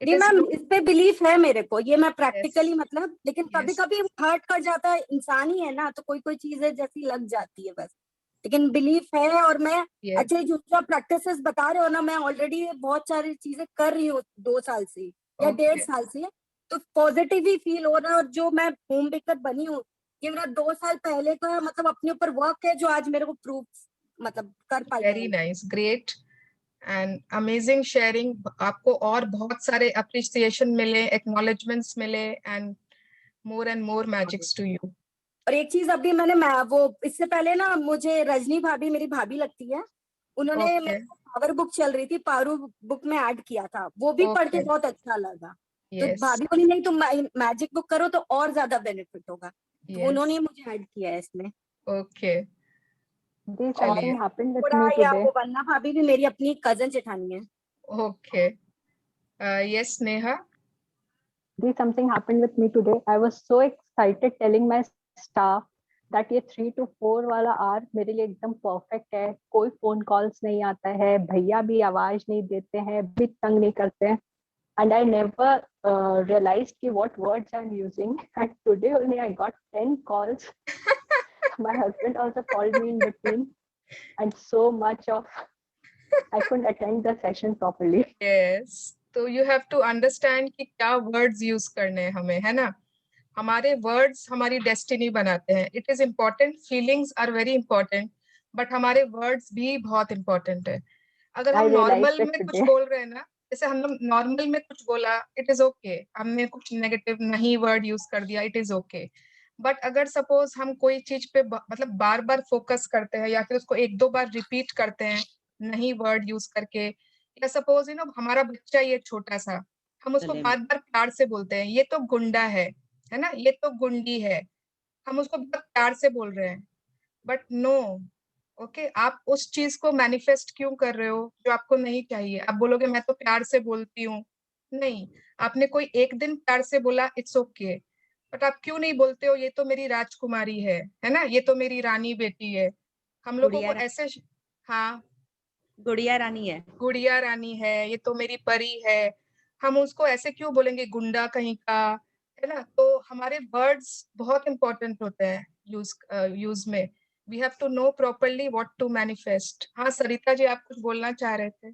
नहीं मैम, इस पे बिलीफ है मेरे को, ये मैं प्रैक्टिकली मतलब, लेकिन कभी Yes. कभी हर्ट कर जाता है, इंसान ही है ना, तो कोई कोई चीजें जैसी लग जाती है बस, लेकिन बिलीफ है। और मैं Yes. अच्छा जो जो प्रैक्टिसेस बता रहे हो ना, मैं ऑलरेडी बहुत सारी चीजें कर रही हूँ 2 साल से या 1.5 साल से, तो पॉजिटिव ही फील हो रहा है। और जो मैं होम बेकर बनी हूँ, ये मेरा 2 साल पहले का मतलब अपने ऊपर वर्क है, जो आज मेरे को प्रूफ मतलब कर पाई। Very nice, great and amazing sharing. आपको और बहुत सारे अप्रिसिएशन मिले, एक्नॉलेजमेंट्स मिले, and more magics to you. और एक चीज अभी मैंने वो इससे पहले ना, मुझे रजनी भाभी मेरी भाभी लगती है, उन्होंने मेरे को पावर बुक चल रही थी, पारू बुक में ऐड किया था, वो भी पढ़ के बहुत अच्छा लगा। तो भाभी बोली नहीं तुम मैजिक बुक करो तो और ज्यादा बेनिफिट होगा, तो उन्होंने मुझे ऐड किया है इसमें। Okay, something happened with me या today. वो वन्ना भाभी भी मेरी अपनी कजन जेठानी है। Okay, yes Neha. Something happened with me today. I was so excited telling my staff that ये 3 to 4 वाला आवर मेरे लिए एकदम परफेक्ट है, कोई फोन कॉल्स नहीं आता है, भैया भी आवाज नहीं देते हैं, भी तंग नहीं करते हैं, and I never realized कि what words I'm using, and today only I got 10 calls. My husband also called me in between, and so much of I couldn't attend the session properly. Yes, तो you have to understand कि क्या words use करने हैं हमें, है ना। हमारे words हमारी डेस्टिनी बनाते हैं। It is important, feelings are very important, but हमारे वर्ड्स भी बहुत इम्पोर्टेंट है। अगर हम नॉर्मल में कुछ बोल रहे हैं ना, जैसे हम लोग नॉर्मल में कुछ बोला, इट इज ओके, हमने कुछ नेगेटिव नहीं वर्ड यूज कर दिया, इट इज ओके। बट अगर सपोज हम कोई चीज पे मतलब बार बार फोकस करते हैं, या फिर उसको 1-2 बार रिपीट करते हैं नहीं वर्ड यूज करके, या सपोज हमारा बच्चा ये छोटा सा, हम उसको बार बार प्यार से बोलते हैं, ये तो गुंडा है ना, ये तो गुंडी है, हम उसको बहुत प्यार से बोल रहे हैं, बट नो, ओके, आप उस चीज को मैनिफेस्ट क्यों कर रहे हो जो आपको नहीं चाहिए। आप बोलोगे मैं तो प्यार से बोलती हूँ, नहीं, आपने कोई एक दिन प्यार से बोला, इट्स ओके, बट आप क्यों नहीं बोलते हो ये तो मेरी राजकुमारी है ना, ये तो मेरी रानी बेटी है। हम लोगों को ऐसे, हाँ, गुड़िया रानी है, गुड़िया रानी है, ये तो मेरी परी है, हम उसको ऐसे क्यों बोलेंगे गुंडा कहीं का, है ना। तो हमारे वर्ड्स बहुत इंपॉर्टेंट होते हैं यूज में। We have to know properly what to manifest. हाँ सरिता जी, आप कुछ बोलना चाह रहे थे।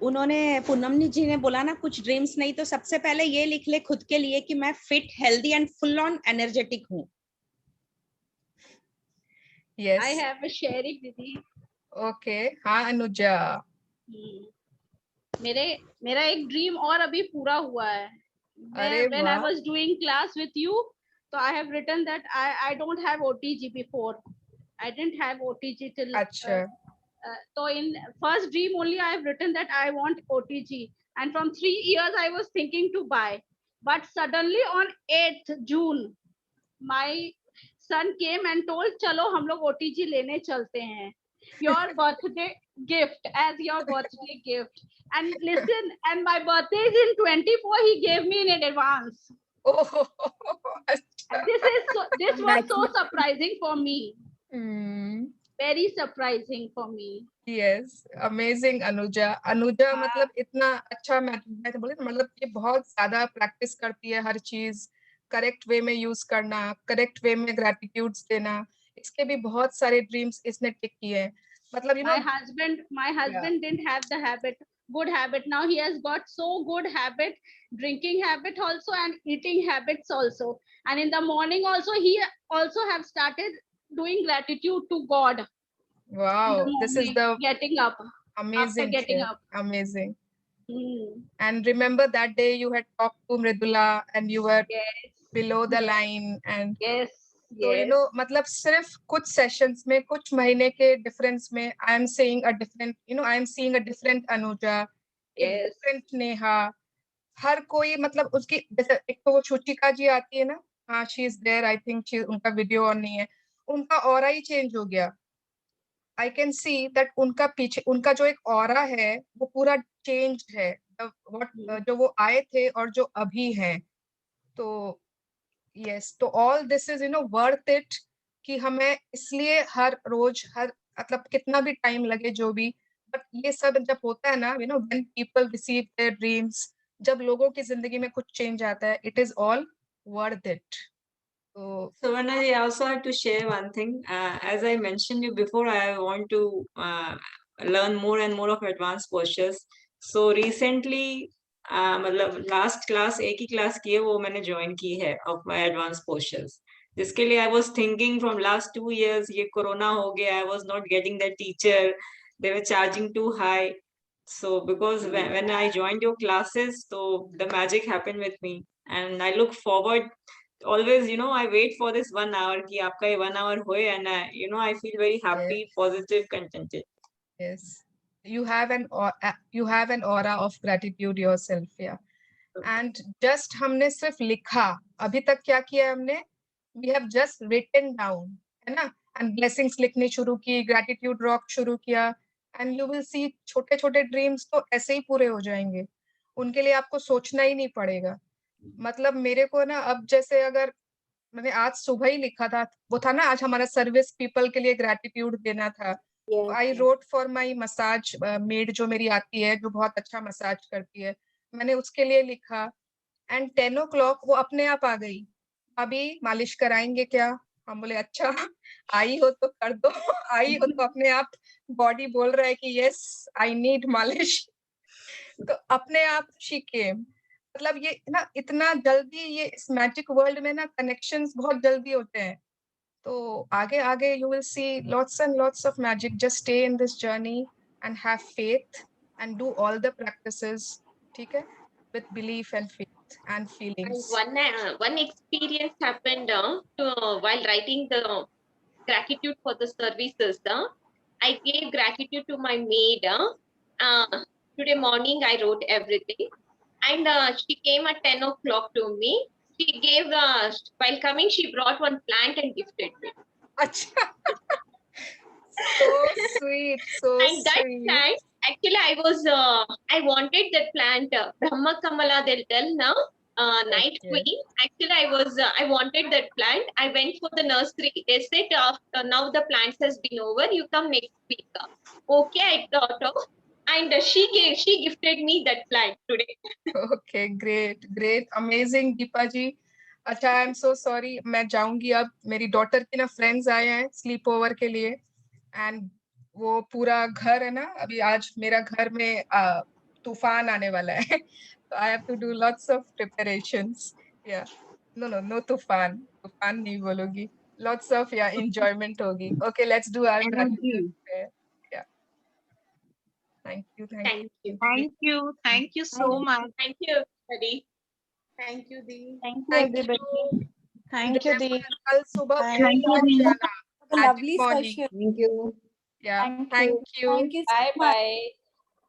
उन्होंने, पूनम जी ने बोला ना कुछ ड्रीम्स नहीं, तो सबसे पहले ये लिख ले खुद के लिए कि मैं fit, healthy and full on energetic हूँ। Yes, I have a sharing दीदी। ओके, हाँ अनुजा। मेरा एक ड्रीम और अभी पूरा हुआ है। When I was doing class with you, so I have written that I don't have OTG before. I didn't have OTG till. अच्छा। So in first dream only I have written that I want OTG, and from 3 years I was thinking to buy, but suddenly on 8th June, my son came and told, "चलो हम लोग OTG लेने चलते हैं." Your birthday gift, as your birthday gift. And listen, and my birthday is in 24. He gave me in advance. Oh, this was so surprising for me. Very surprising for me. Yes, amazing Anuja. Anuja मतलब इतना अच्छा, मैं तो बोले मतलब ये बहुत ज्यादा प्रैक्टिस करती है हर चीज, करेक्ट वे में यूज करना, करेक्ट वे में ग्रेटिट्यूड्स देना। इसके भी बहुत सारे ड्रीम्स इसने टिक किए हैं। मतलब my husband didn't have the habit good habit. Now he has got so good habit, drinking habit also and eating habits also. And in the morning also, he also have started doing gratitude to God. Wow, this is the getting up. amazing getting share. up. Amazing. Hmm. And remember that day you had talked to Mridula and you were below the Yes. line and Yes. तो you know मतलब सिर्फ कुछ sessions में कुछ महीने के difference में I am saying a different I am seeing a different Anuja, एक डिफरेंट नेहा, हर कोई मतलब उसकी जैसे एक तो वो शुचिका जी आती है ना, हाँ she is there, I think उनका वीडियो ऑन नहीं है, उनका ऑरा ही चेंज हो गया। आई कैन सी दैट उनका पीछे उनका जो एक ऑरा है वो पूरा चेंज है, व्हाट जो वो आए थे और जो अभी हैं। तो यस, तो all this is worth it कि हमें इसलिए हर रोज हर मतलब कितना भी टाइम लगे जो भी, बट ये सब जब होता है ना when people receive their dreams, जब लोगों की जिंदगी में कुछ चेंज आता है, it is all worth it. So Suvarna, I also have to share one thing. As I mentioned you before, I want to learn more and more of advanced postures. So recently, मतलब last class एक ही class की है वो मैंने join की है of my advanced postures. जिसके लिए I was thinking from last 2 years, ये कोरोना हो गया, I was not getting the teacher, they were charging too high. So because when I joined your classes, so the magic happened with me, and I look forward. Always, I wait for this 1 hour कि आपका ये 1 hour होए, and I feel very happy, positive, contented. Yes, you have an aura of gratitude yourself, yeah. And just हमने सिर्फ लिखा, अभी तक क्या किया हमने, we have just written down, है ना, and blessings लिखने शुरू की, gratitude rock शुरू किया, and you will see छोटे छोटे ड्रीम्स तो ऐसे ही पूरे हो जाएंगे, उनके लिए आपको सोचना ही नहीं पड़ेगा। मतलब मेरे को ना अब जैसे अगर मैंने आज सुबह ही लिखा था, वो था ना आज हमारा सर्विस पीपल के लिए ग्रैटिट्यूड देना था, I wrote for my massage made जो मेरी आती है, जो बहुत अच्छा मसाज करती है, मैंने उसके लिए लिखा, एंड 10 o'clock वो अपने आप आ गई, अभी मालिश कराएंगे क्या, हम बोले अच्छा आई हो तो कर दो आई हो तो अपने आप बॉडी बोल रहा है कि यस आई नीड मालिश तो अपने आप शी केम। मतलब ये ना इतना जल्दी ये इस मैजिक वर्ल्ड में ना कनेक्शंस बहुत जल्दी होते हैं, तो आगे आगे you will see lots and lots of magic. Just stay in this journey and have faith and do all the practices, ठीक है, with belief and faith and feelings. And one experience happened while writing the gratitude for the services. I gave gratitude to my maid. Today morning I wrote everything, and she came at 10 o'clock to me. She gave while coming she brought one plant and gifted me. Achha. So sweet, so and that sweet. plant, actually I wanted that plant, Brahma Kamala, they'll tell now, night queen. Actually I wanted that plant. I went for the nursery. They said now the plants has been over, you come next week. Okay, I thought of, and she gifted me that plant today. Okay, great, amazing Deepa जी। अच्छा, I am so sorry, मैं जाऊंगी अब, मेरी daughter की ना friends आए हैं sleep over के लिए, एंड वो पूरा घर है ना, अभी आज मेरा घर में तूफान आने वाला है तो I have to do lots of preparations. या नो तूफान नहीं बोलूंगी, लॉट्स ऑफ एंजॉयमेंट होगी। Okay, let's do our gratitude prayer. या thank you so much. Thank you, buddy. Thank you, Dee. Thank you, everybody. Thank you, Dee. कल सुबह Thank you, Dee. Lovely morning. session. Thank you. Yeah, thank you. Thank you so Bye much. bye.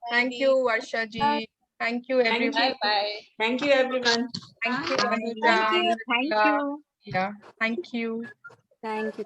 Thank you, Varsha ji. Thank you, everyone. Bye bye. Thank you, everyone. Thank you, Thank Anuja. you. Thank you. Yeah, thank you. Thank you.